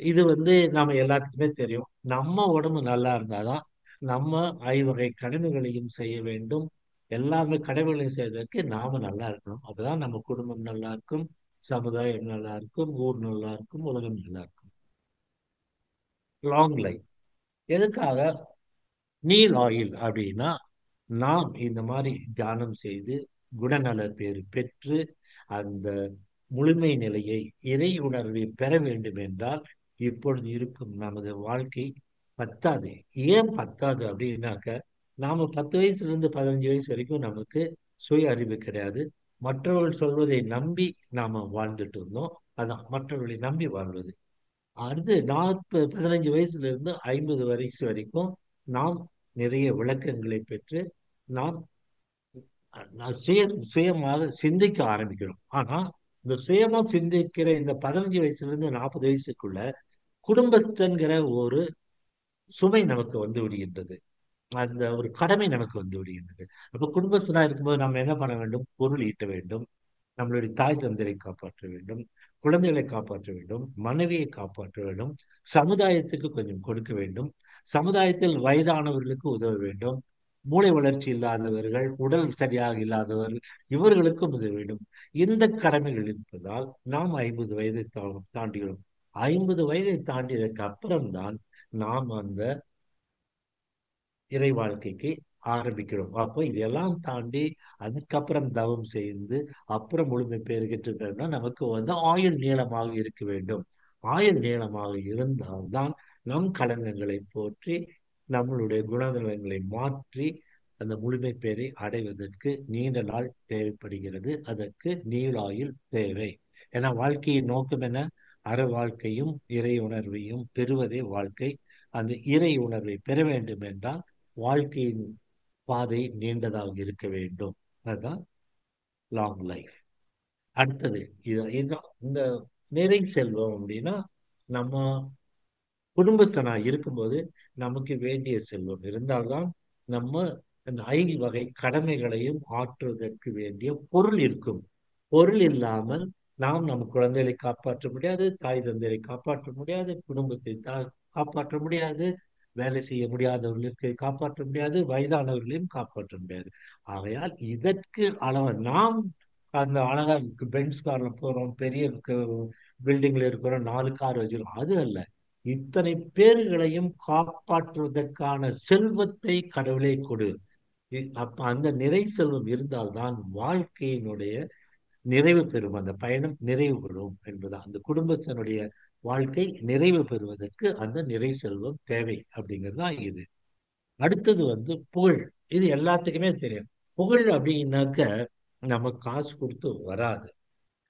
இது வந்து நாம எல்லாத்துக்குமே தெரியும். நம்ம உடம்பு நல்லா இருந்தாதான் நம்ம ஐவகை கடமைகளையும் செய்ய வேண்டும். எல்லாமே கடமைகளையும் செய்வதற்கு நாம நல்லா இருக்கணும். அப்பதான் நம்ம குடும்பம் நல்லா இருக்கும், சமுதாயம் நல்லா இருக்கும், ஊர் நல்லா இருக்கும், உலகம் நல்லா இருக்கும். லாங் லைஃப் எதுக்காக? நீல் ஆயில் அப்படின்னா நாம் இந்த மாதிரி தியானம் செய்து குணநல பேறு பெற்று அந்த முழுமை நிலையை, இறை உணர்வை பெற வேண்டும் என்றால் இப்பொழுது இருக்கும் நமது வாழ்க்கை பத்தாது. ஏன் பத்தாது அப்படின்னாக்க நாம 10 வயசுல இருந்து 15 வயசு வரைக்கும் நமக்கு சுய அறிவு கிடையாது. மற்றவர்கள் சொல்வதை நம்பி நாம வாழ்ந்துட்டு இருந்தோம். அதான் மற்றவர்களை நம்பி வாழ்வது. அடுத்து 15 வயசுல இருந்து 50 வயசு வரைக்கும் நாம் நிறைய விளக்கங்களை பெற்று நாம் சுயமாக சிந்திக்க ஆரம்பிக்கிறோம். ஆனா இந்த சுயமா சிந்திக்கிற இந்த 15 வயசுல இருந்து 40 வயசுக்குள்ள குடும்பஸ்தன்கிற ஒரு சுமை நமக்கு வந்து விடுகின்றது. அந்த ஒரு கடமை நமக்கு வந்து விடுகின்றது. அப்ப குடும்பஸ்தனா இருக்கும்போது நம்ம என்ன பண்ண வேண்டும்? பொருள் ஈட்ட வேண்டும், நம்மளுடைய தாய் தந்தையை காப்பாற்ற வேண்டும், குழந்தைகளை காப்பாற்ற வேண்டும், மனைவியை காப்பாற்ற வேண்டும், சமுதாயத்துக்கு கொஞ்சம் கொடுக்க வேண்டும், சமுதாயத்தில் வயதானவர்களுக்கு உதவ வேண்டும், மூளை வளர்ச்சி இல்லாதவர்கள், உடல் சரியாக இல்லாதவர்கள், இவர்களுக்கும் உதவ வேண்டும். இந்த கடமைகள் இருப்பதால் நாம் 50 வயதை தாண்டுகிறோம். 50 வயதை தாண்டியதற்கு அப்புறம்தான் நாம் அந்த இறை வாழ்க்கைக்கு ஆரம்பிக்கிறோம். அப்போ இதெல்லாம் தாண்டி அதுக்கப்புறம் தவம் செய்து அப்புறம் முழுமை பெறுகின்றன நமக்கு வந்து ஆயுள் நீளமாக இருக்க வேண்டும். ஆயுள் நீளமாக இருந்தால்தான் நம் களங்கங்களை போற்றி நம்மளுடைய குணநலங்களை மாற்றி அந்த முழுமை பெறை அடைவதற்கு நீண்ட நாள் தேவைப்படுகிறது. அதற்கு நீளாயுள் தேவை. ஏன்னா வாழ்க்கையின் நோக்கம் என்ன? அற வாழ்க்கையும் இறை உணர்வையும் பெறுவதே வாழ்க்கை. அந்த இறை உணர்வை பெற வேண்டும் என்றால் வாழ்க்கையின் பாதை நீண்டதாக இருக்க வேண்டும். அதுதான் லாங் லைஃப். அடுத்தது இதுதான் இந்த நிறை செல்வம் அப்படின்னா, நம்ம குடும்பஸ்தனா இருக்கும்போது நமக்கு வேண்டிய செல்வம் இருந்தால்தான் நம்ம அந்த 5 வகை கடமைகளையும் ஆற்றுவதற்கு வேண்டிய பொருள் இருக்கும். பொருள் இல்லாமல் நாம் நம் குழந்தைகளை காப்பாற்ற முடியாது, தாய் தந்தையை காப்பாற்ற முடியாது, குடும்பத்தை காப்பாற்ற முடியாது, வேலை செய்ய முடியாதவர்களுக்கு காப்பாற்ற முடியாது, வயதானவர்களையும் காப்பாற்ற முடியாது. ஆகையால் இதற்கு அளவு நாம் அந்த அழகா பென்ஸ் கார்ல போறோம், பெரிய பில்டிங்ல இருக்கிறோம், 4 கார் வச்சிருக்கோம், அது அல்ல. இத்தனை பேர்களையும் காப்பாற்றுவதற்கான செல்வத்தை கடவுளே கொடு. அப்ப அந்த நிறை செல்வம் இருந்தால்தான் வாழ்க்கையினுடைய நிறைவு பெறும், அந்த பயணம் நிறைவு பெறும் என்பது அந்த குடும்பத்தினுடைய வாழ்க்கை நிறைவு பெறுவதற்கு அந்த நிறை செல்வம் தேவை அப்படிங்கிறது தான் இது. அடுத்தது வந்து புகழ். இது எல்லாத்துக்குமே தெரியும். புகழ் அப்படின்னாக்க நம்ம காசு கொடுத்து வராது.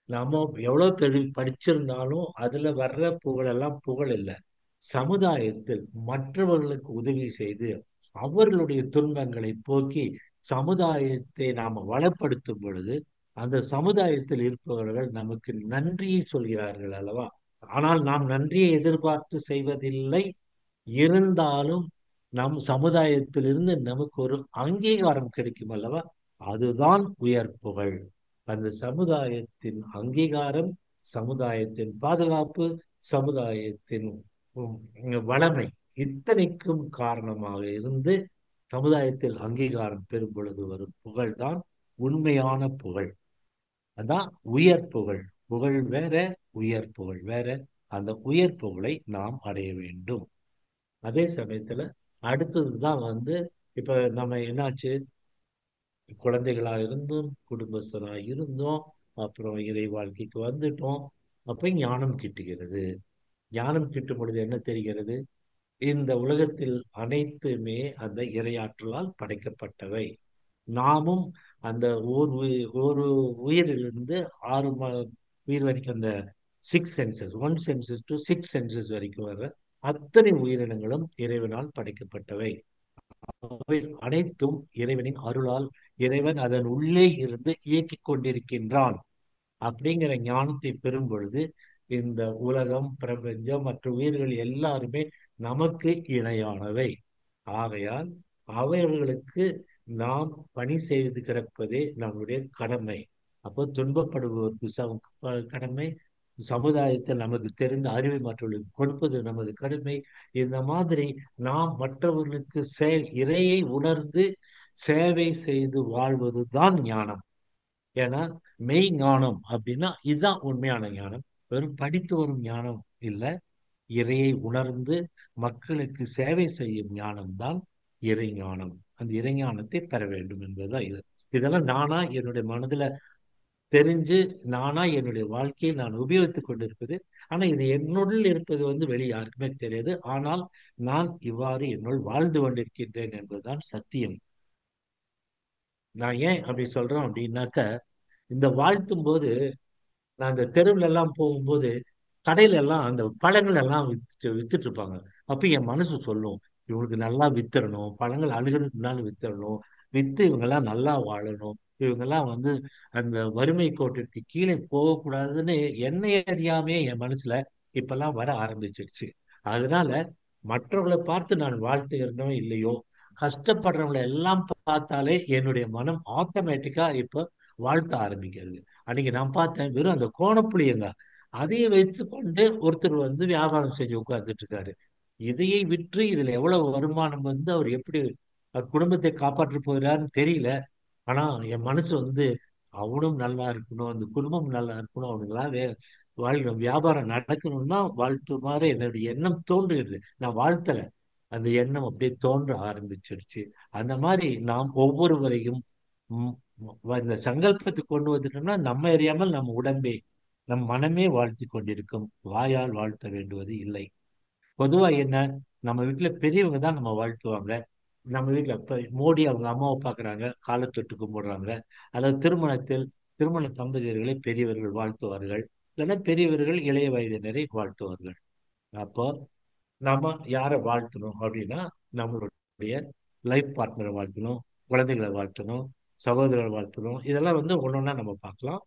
நாம எவ்வளவு பெரிய படிச்சிருந்தாலும் அதுல வர்ற புகழெல்லாம் புகழ் இல்லை. சமுதாயத்தில் மற்றவர்களுக்கு உதவி செய்து அவர்களுடைய துன்பங்களை போக்கி சமுதாயத்தை நாம வளப்படுத்தும் பொழுது அந்த சமுதாயத்தில் இருப்பவர்கள் நமக்கு நன்றியை சொல்கிறார்கள் அல்லவா? ஆனால் நாம் நன்றியை எதிர்பார்த்து செய்வதில்லை. இருந்தாலும் நம் சமுதாயத்திலிருந்து நமக்கு ஒரு அங்கீகாரம் கிடைக்கும் அல்லவா? அதுதான் உயர் புகழ். அந்த சமுதாயத்தின் அங்கீகாரம், சமுதாயத்தின் பாதுகாப்பு, சமுதாயத்தின் உம், வளமை, இத்தனைக்கும் காரணமாக இருந்து சமுதாயத்தில் அங்கீகாரம் பெறும் பொழுது வரும் புகழ்தான் உண்மையான புகழ். அதான் உயர் புகழ். புகழ் வேற, உயர் புகழ் வேற. அந்த உயர் புகழை நாம் அடைய வேண்டும். அதே சமயத்துல அடுத்ததுதான் வந்து இப்ப நம்ம என்னாச்சு, குழந்தைகளா இருந்தோம், குடும்பஸ்தனா இருந்தோம், அப்புறம் இறை வாழ்க்கைக்கு வந்துட்டோம். அப்ப ஞானம் கிட்டுகிறது. ஞானம் கிட்டும் பொழுது என்ன தெரிகிறது? இந்த உலகத்தில் அனைத்துமே அந்த இறையாற்றலால் படைக்கப்பட்டவை. நாமும் அந்த ஒரு உயிரிலிருந்து உயிர் வரைக்கும் அந்த 6 சென்சஸ், 1 சென்சஸ் டு 6 சென்சஸ் வரைக்கும் வர அத்தனை உயிரினங்களும் இறைவனால் படைக்கப்பட்டவை. அவை அனைத்தும் இறைவனின் அருளால் இறைவன் அதன் உள்ளே இருந்து இயக்கிக் கொண்டிருக்கின்றான். அப்படிங்கிற ஞானத்தை பெறும் பொழுது இந்த உலகம், பிரபஞ்சம் மற்ற உயிர்கள் எல்லாருமே நமக்கு இணையானவை. ஆகையால் அவர்களுக்கு நாம் பணி செய்து கிடப்பதே நம்முடைய கடமை. அப்போ துன்பப்படுவோருக்கு கடமை, சமுதாயத்தில் நமக்கு தெரிந்த அறிவை மற்றவர்களுக்கு கொடுப்பது நமது கடமை. இந்த மாதிரி நாம் மற்றவர்களுக்கு இறையை உணர்ந்து சேவை செய்து வாழ்வது தான் ஞானம். ஏன்னா மெய் ஞானம் அப்படின்னா இதுதான் உண்மையான ஞானம். வெறும் படித்து வரும் ஞானம் இல்லை, இறையை உணர்ந்து மக்களுக்கு சேவை செய்யும் ஞானம்தான் இறை ஞானம். அந்த இறை ஞானத்தை பெற வேண்டும் என்பதுதான் இது. இதெல்லாம் நானா என்னுடைய மனதுல தெரிஞ்சு, நானா என்னுடைய வாழ்க்கையை நான் உபயோகித்துக் கொண்டிருப்பது. ஆனா இது என்னுள் இருப்பது வந்து வெளியே யாருக்குமே தெரியாது. ஆனால் நான் இவ்வாறு என்னுள் வாழ்ந்து கொண்டிருக்கின்றேன் என்பதுதான் சத்தியம். நான் ஏன் அப்படி சொல்றேன் அப்படின்னாக்க, இந்த வாழ்த்தும் போது நான் அந்த தெருவுல எல்லாம் போகும்போது கடையில எல்லாம் அந்த பழங்கள் எல்லாம் வித்துட்டு இருப்பாங்க. அப்ப என் மனசு சொல்லும், இவங்களுக்கு நல்லா வித்துறணும், பழங்கள் அழுகிறதுனால வித்துறணும், வித்து இவங்க எல்லாம் நல்லா வாழணும், இவங்க எல்லாம் வந்து அந்த வறுமை கோட்டிற்கு கீழே போகக்கூடாதுன்னு என்னை அறியாமே என் மனசுல இப்பெல்லாம் வர ஆரம்பிச்சிருச்சு. அதனால மற்றவர்களை பார்த்து நான் வாழ்த்துகிறனோ இல்லையோ, கஷ்டப்படுறவங்களை எல்லாம் பார்த்தாலே என்னுடைய மனம் ஆட்டோமேட்டிக்கா இப்ப வாழ்த்த ஆரம்பிக்கிறது. அன்னைக்கு நான் பார்த்தேன், வெறும் அந்த கோணப்புளியங்க அதையே வைத்துக்கொண்டு ஒருத்தர் வந்து வியாபாரம் செஞ்சு உட்கார்ந்துட்டு இருக்காரு. இதையை விற்று இதுல எவ்வளவு வருமானம் வந்து அவர் எப்படி குடும்பத்தை காப்பாற்ற போகிறாருன்னு தெரியல. ஆனா என் மனசு வந்து அவனும் நல்லா இருக்கணும், அந்த குடும்பம் நல்லா இருக்கணும், அவனுங்களா வியாபாரம் நடக்கணும்னா வாழ்த்துமாறு என்னுடைய எண்ணம் தோன்றுகிறது. நான் வாழ்த்தல, அந்த எண்ணம் அப்படியே தோன்ற ஆரம்பிச்சிருச்சு. அந்த மாதிரி நாம் ஒவ்வொருவரையும் ம், இந்த சங்கல்பத்துக்கு கொண்டு வந்துட்டோம்னா நம்ம அறியாமல் நம்ம உடம்பே நம் மனமே வாழ்த்தி கொண்டிருக்கும். வாயால் வாழ்த்த வேண்டுவது இல்லை. பொதுவா என்ன, நம்ம வீட்டுல பெரியவங்க தான் நம்ம வாழ்த்துவாங்க. நம்ம வீட்டுல இப்ப மோடி அவங்க அம்மாவை பாக்குறாங்க, காலை தொட்டு கும்பிடுறாங்க. அல்லது திருமண தம்பதியர்களை பெரியவர்கள் வாழ்த்துவார்கள், இல்லைன்னா பெரியவர்கள் இளைய வயதினரை வாழ்த்துவார்கள். அப்போ நாம யாரை வாழ்த்தணும் அப்படின்னா, நம்மளுடைய லைஃப் பார்ட்னரை வாழ்த்தணும், குழந்தைகளை வாழ்த்தணும், சகோதரரை வாழ்த்தணும். இதெல்லாம் வந்து ஒன்னொன்னா நம்ம பார்க்கலாம்.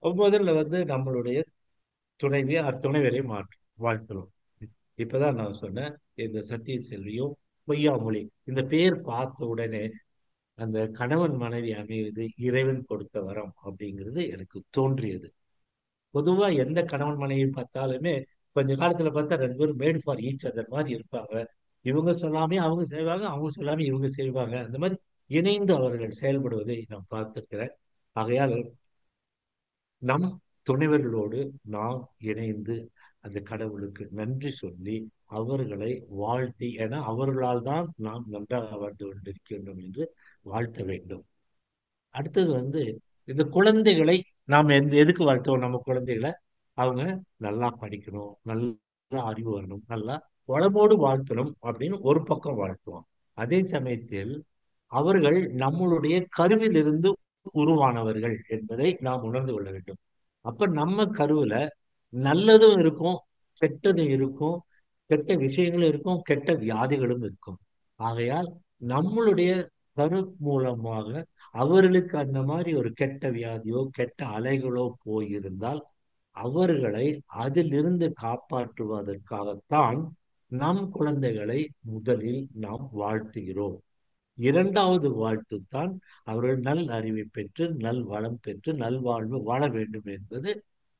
முதல்ல வந்து நம்மளுடைய துணைவியை வாழ்த்தணும். இப்பதான் நான் சொன்னேன், இந்த சத்திய செல்வியும் பொய்யாமொழி இந்த பேர் பார்த்த உடனே அந்த கணவன் மனைவி அமைவது இறைவன் கொடுத்த வரம் அப்படிங்கிறது எனக்கு தோன்றியது. பொதுவா எந்த கணவன் மனைவி பார்த்தாலுமே கொஞ்ச காலத்துல பார்த்தா ரெண்டு பேரும் மேட் ஃபார் ஈச் அதர் மாதிரி இருப்பாங்க. இவங்க சொல்லாமே அவங்க செய்வாங்க, அவங்க சொல்லாம இவங்க செய்வாங்க. அந்த மாதிரி இணைந்து அவர்கள் செயல்படுவதை நான் பார்த்திருக்கிறேன். ஆகையால் நம் துணைவர்களோடு நாம் இணைந்து அந்த கடவுளுக்கு நன்றி சொல்லி அவர்களை வாழ்த்தி, ஏன்னா அவர்களால் தான் நாம் நன்றாக வாழ்ந்து கொண்டிருக்கின்றோம் என்று வாழ்த்த வேண்டும். அடுத்தது வந்து இந்த குழந்தைகளை நாம் எதுக்கு வாழ்த்துவோம்? நம்ம குழந்தைகளை அவங்க நல்லா படிக்கணும், நல்லா அறிவு வரணும், நல்லா வளமோடு வாழ்த்தணும் அப்படின்னு ஒரு பக்கம் வாழ்த்துவோம். அதே சமயத்தில் அவர்கள் நம்மளுடைய கருவிலிருந்து உருவானவர்கள் என்பதை நாம் உணர்ந்து கொள்ள வேண்டும். அப்ப நம்ம கருவுல நல்லதும் இருக்கும், கெட்டதும் இருக்கும், கெட்ட விஷயங்களும் இருக்கும், கெட்ட வியாதிகளும் இருக்கும். ஆகையால் நம்மளுடைய கரு மூலமாக அவர்களுக்கு அந்த மாதிரி ஒரு கெட்ட வியாதியோ கெட்ட அலைகளோ போயிருந்தால் அவர்களை அதிலிருந்து காப்பாற்றுவதற்காகத்தான் நம் குழந்தைகளை முதலில் நாம் வாழ்த்துகிறோம். இரண்டாவது வாழ்த்து தான் அவர்கள் நல் அறிவை பெற்று நல் வளம் பெற்று நல்வாழ்வு வாழ வேண்டும் என்பது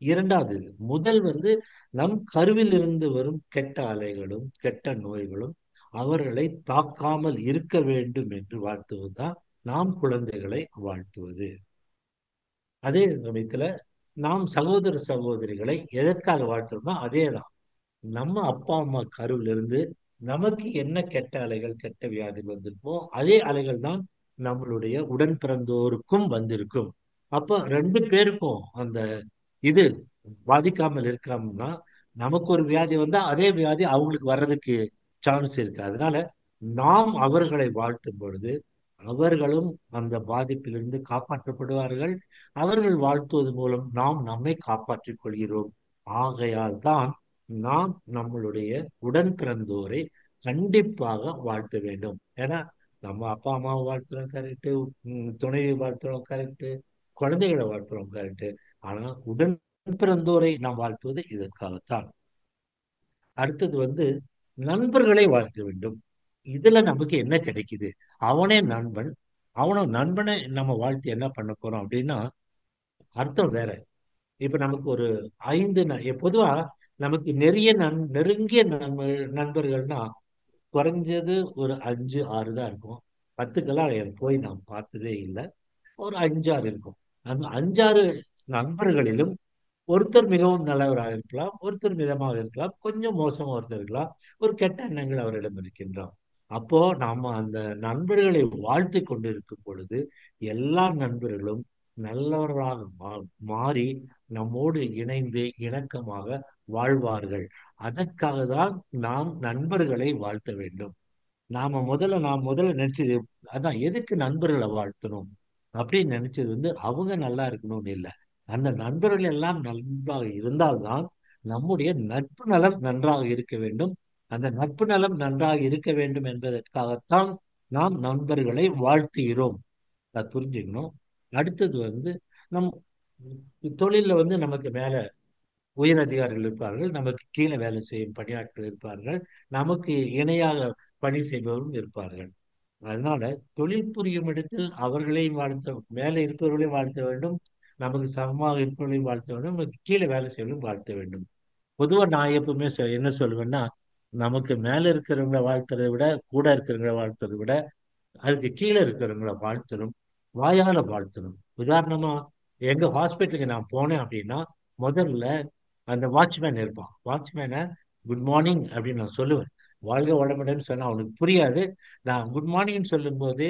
இரண்டாவது. முதல் வந்து நம் கருவில் இருந்து வரும் கெட்ட அலைகளும் கெட்ட நோய்களும் அவர்களை தாக்காமல் இருக்க வேண்டும் என்று வாழ்த்துவதுதான் நாம் குழந்தைகளை வாழ்த்துவது. அதே சமயத்துல நாம் சகோதர சகோதரிகளை எதற்காக வாழ்த்துறோம்னா அதேதான். நம்ம அப்பா அம்மா கருவில இருந்து நமக்கு என்ன கெட்ட அலைகள் கெட்ட வியாதி வந்திருக்கோ அதே அலைகள் தான் நம்மளுடைய உடன் பிறந்தோருக்கும் வந்திருக்கும். அப்ப ரெண்டு பேருக்கும் அந்த இது பாதிக்காமல் இருக்காமன்னா, நமக்கு ஒரு வியாதி வந்தா அதே வியாதி அவங்களுக்கு வர்றதுக்கு சான்ஸ் இருக்கு. அதனால நாம் அவர்களை வாழ்த்தும் பொழுது அவர்களும் அந்த பாதிப்பிலிருந்து காப்பாற்றப்படுவார்கள். அவர்கள் வாழ்த்துவது மூலம் நாம் நம்மை காப்பாற்றிக் கொள்கிறோம். ஆகையால் தான் நாம் நம்மளுடைய உடன் பிறந்தோரை கண்டிப்பாக வாழ்த்த வேண்டும். ஏன்னா நம்ம அப்பா அம்மாவை வாழ்த்துறோம் கரெக்டு, துணையை வாழ்த்துறோம் கரெக்டு, குழந்தைகளை வாழ்த்துறோம் கரெக்டு. ஆனா உடன் பிறந்தோரை நாம் வாழ்த்துவது இதற்காகத்தான். அடுத்தது வந்து நண்பர்களை வாழ்த்த வேண்டும். இதுல நமக்கு என்ன கிடைக்குது? அவனே நண்பன், நண்பனை நம்ம வாழ்த்து என்ன பண்ண போறோம் அப்படின்னா அர்த்தம் வேற. இப்ப நமக்கு ஒரு பொதுவா நமக்கு நெருங்கிய நண்பர்கள்னா குறைஞ்சது ஒரு 5 6 தான் இருக்கும். 10க்கெல்லாம் போய் நாம் பார்த்ததே இல்லை. ஒரு 5 6 இருக்கும். அந்த 5 6 நண்பர்களிலும் ஒருத்தர் மிகவும் நல்லவராக இருக்கலாம், ஒருத்தர் மிதமாக இருக்கலாம், கொஞ்சம் மோசமா ஒருத்தர் இருக்கலாம், ஒரு கெட்ட எண்ணங்கள் அவரிடம் இருக்கின்றோம். அப்போ நாம அந்த நண்பர்களை வாழ்த்து கொண்டிருக்கும் பொழுது எல்லா நண்பர்களும் நல்லவர்களாக மாறி நம்மோடு இணைந்து இணக்கமாக வாழ்வார்கள். அதற்காக தான் நாம் நண்பர்களை வாழ்த்த வேண்டும். நான் முதல்ல நினைச்சது அதான், எதுக்கு நண்பர்களை வாழ்த்தணும் அப்படின்னு நினைச்சது வந்து அவங்க நல்லா இருக்கணும்னு இல்லை. அந்த நண்பர்கள் எல்லாம் நன்றாக இருந்தால்தான் நம்முடைய நட்பு நலம் நன்றாக இருக்க வேண்டும். அந்த நட்பு நலம் நன்றாக இருக்க வேண்டும் என்பதற்காகத்தான் நாம் நண்பர்களை வாழ்த்துகிறோம். அதை புரிஞ்சுக்கணும். அடுத்தது வந்து நம் தொழில்ல வந்து நமக்கு மேல உயர் அதிகாரிகள் இருப்பார்கள், நமக்கு கீழே வேலை செய்யும் பணியாட்கள் இருப்பார்கள், நமக்கு இணையாக பணி செய்பவரும் இருப்பார்கள். அதனால தொழில் புரியும் இடத்தில் அவர்களையும் வாழ்த்த, மேலே இருப்பவர்களையும் வாழ்த்த வேண்டும், நமக்கு சமமாக இருப்பவர்களையும் வாழ்த்த வேண்டும், நமக்கு கீழே வேலை செய்வதையும் வாழ்த்த வேண்டும். பொதுவா நான் எப்பவுமே என்ன சொல்லுவேன்னா, நமக்கு மேல இருக்கிறவங்கள வாழ்த்துறதை விட, கூட இருக்கிறவங்கள வாழ்த்துறதை விட, அதுக்கு கீழே இருக்கிறவங்கள வாழ்த்தணும், வாயால வாழ்த்தணும். உதாரணமா, எங்க ஹாஸ்பிட்டலுக்கு நான் போனேன் அப்படின்னா, முதல்ல அந்த வாட்ச்மேன் இருப்பான். வாட்ச்மேனை குட் மார்னிங் அப்படின்னு நான் சொல்லுவேன். வாழ்க வளமுடன் சொன்னா அவனுக்கு புரியாது. நான் குட் மார்னிங் சொல்லும்போது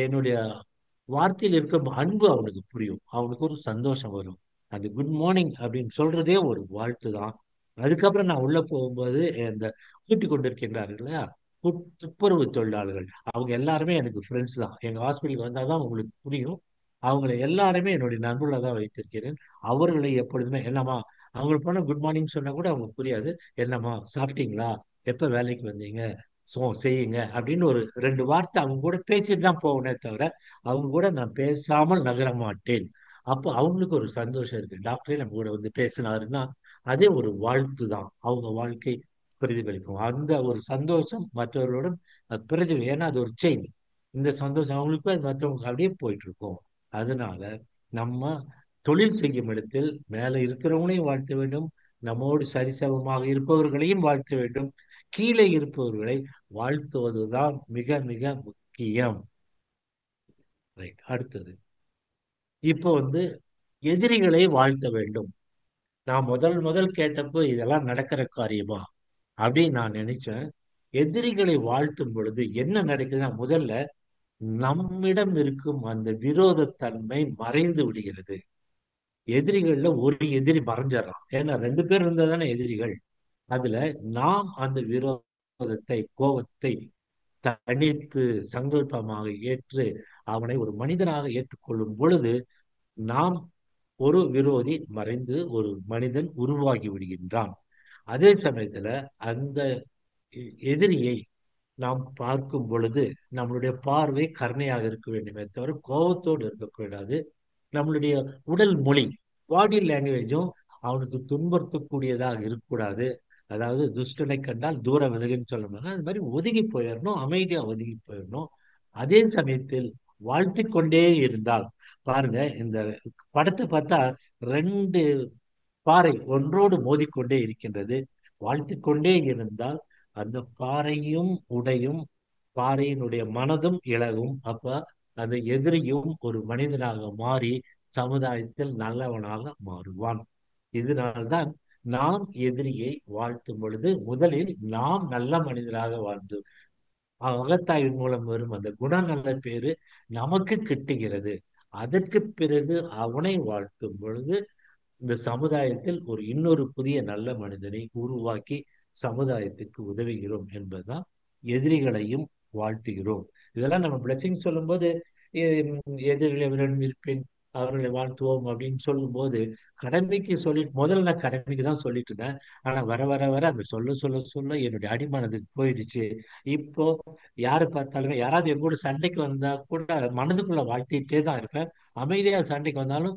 என்னுடைய வார்த்தையில் இருக்கும் அன்பு அவனுக்கு புரியும். அவனுக்கு ஒரு சந்தோஷம் வரும். அந்த குட் மார்னிங் அப்படின்னு சொல்றதே ஒரு வாழ்த்து தான். அதுக்கப்புறம் நான் உள்ள போகும்போது இந்த கூட்டிக் கொண்டிருக்கின்றார்கள் இல்லையா, துப்புரவு தொழிலாளர்கள், அவங்க எல்லாருமே எனக்கு ஃப்ரெண்ட்ஸ் தான். எங்க ஹாஸ்பிட்டலுக்கு வந்தாதான் உங்களுக்கு புரியும். அவங்களை எல்லாருமே என்னுடைய நண்பர்களாக தான் வைத்திருக்கிறேன். அவர்களை எப்பொழுதுமே என்னம்மா, அவங்களுக்கு போனா குட் மார்னிங் சொன்னா கூட அவங்களுக்கு புரியாது. என்னம்மா சாப்பிட்டீங்களா, எப்ப வேலைக்கு வந்தீங்க, செய்யுங்க அப்படின்னு ஒரு ரெண்டு வார்த்தை அவங்க கூட பேசிட்டு தான் போவனே தவிர அவங்க கூட நான் பேசாமல் நகர மாட்டேன். அப்போ அவங்களுக்கு ஒரு சந்தோஷம் இருக்கு, டாக்டரே நம்ம கூட வந்து பேசினாருன்னா அதே ஒரு வாழ்த்து தான். அவங்க வாழ்க்கை பிரதிபலிக்கும் அந்த ஒரு சந்தோஷம் மற்றவர்களுடன் அது பிரதிபலி. ஏன்னா அது ஒரு செயின். இந்த சந்தோஷம் அவங்களுக்கு அது மற்றவங்களுக்கு அப்படியே போயிட்டு இருக்கும். அதனால நம்ம தொழில் செய்யும் இடத்தில் மேலே இருக்கிறவங்களையும் வாழ்த்த வேண்டும், நம்மோடு சரிசமமாக இருப்பவர்களையும் வாழ்த்த வேண்டும், கீழே இருப்பவர்களை வாழ்த்துவதுதான் மிக மிக முக்கியம். ரைட். அடுத்தது, இப்போ வந்து எதிரிகளை வாழ்த்த வேண்டும். நான் முதல் முதல் கேட்டப்போ இதெல்லாம் நடக்கிற காரியமா அப்படின்னு நான் நினைச்சேன். எதிரிகளை வாழ்த்தும் பொழுது என்ன நடக்குதுன்னா, முதல்ல நம்மிடம் இருக்கும் அந்த விரோதத்தன்மை மறைந்து விடுகிறது. எதிரிகள்ல ஒரு எதிரி மறைஞ்சிடறான். ஏன்னா ரெண்டு பேர் இருந்தா தானே எதிரிகள். அதுல நாம் அந்த விரோதத்தை, கோபத்தை தனித்து சங்கல்பமாக ஏற்று அவனை ஒரு மனிதனாக ஏற்றுக்கொள்ளும் பொழுது நாம் ஒரு விரோதி மறைந்து ஒரு மனிதன் உருவாகி விடுகின்றான். அதே சமயத்துல அந்த எதிரியை நாம் பார்க்கும் பொழுது நம்மளுடைய பார்வை கருணையாக இருக்க வேண்டுமே தவிர கோபத்தோடு இருக்கக்கூடாது. நம்மளுடைய உடல் மொழி, பாடி லாங்குவேஜும் அவனுக்கு துன்புறுத்தக்கூடியதாக இருக்கக்கூடாது. அதாவது துஷ்டனை கண்டால் தூர விலகுன்னு சொல்லணும், அது மாதிரி ஒதுங்கி போயிடணும், அமைதியா ஒதுங்கி போயிடணும். அதே சமயத்தில் வாழ்த்தி கொண்டே இருந்தால், பாருங்க இந்த படத்தை பார்த்தா ரெண்டு பாறை ஒன்றோடு மோதிக்கொண்டே இருக்கின்றது. வாழ்த்திக் கொண்டே இருந்தால் அந்த பாறையும் உடையும், பாறையினுடைய மனதும் இழகும். அப்ப அந்த எதிரியும் ஒரு மனிதனாக மாறி சமுதாயத்தில் நல்லவனாக மாறுவான். இதனால்தான் நாம் எதிரியை வாழ்த்தும் பொழுது முதலில் நாம் நல்ல மனிதராக வாழ்ந்து அகத்தாய்வின் மூலம் வரும் அந்த குணநல பேரு நமக்கு கிட்டுகிறது. அதற்கு பிறகு அவனை வாழ்த்தும் பொழுது இந்த சமுதாயத்தில் ஒரு இன்னொரு புதிய நல்ல மனிதனை உருவாக்கி சமுதாயத்துக்கு உதவுகிறோம் என்பதுதான். எதிரிகளையும் வாழ்த்துகிறோம். இதெல்லாம் நம்ம பிளஸிங் சொல்லும்போது எதிரிகளை இருப்பேன், அவர்களை வாழ்த்துவோம் அப்படின்னு சொல்லும்போது கடமைக்கு சொல்லிட்டு, முதல்ல நான் கடமைக்கு தான் சொல்லிட்டு இருந்தேன். ஆனா வர வர வர அந்த சொல்ல சொல்ல சொல்ல என்னுடைய அடிமனதுக்கு போயிடுச்சு. இப்போ யாரை பார்த்தாலுமே, யாராவது என் கூட சண்டைக்கு வந்தா கூட மனதுக்குள்ள வாழ்த்திட்டே தான் இருப்பேன். அமைதியா சண்டைக்கு வந்தாலும்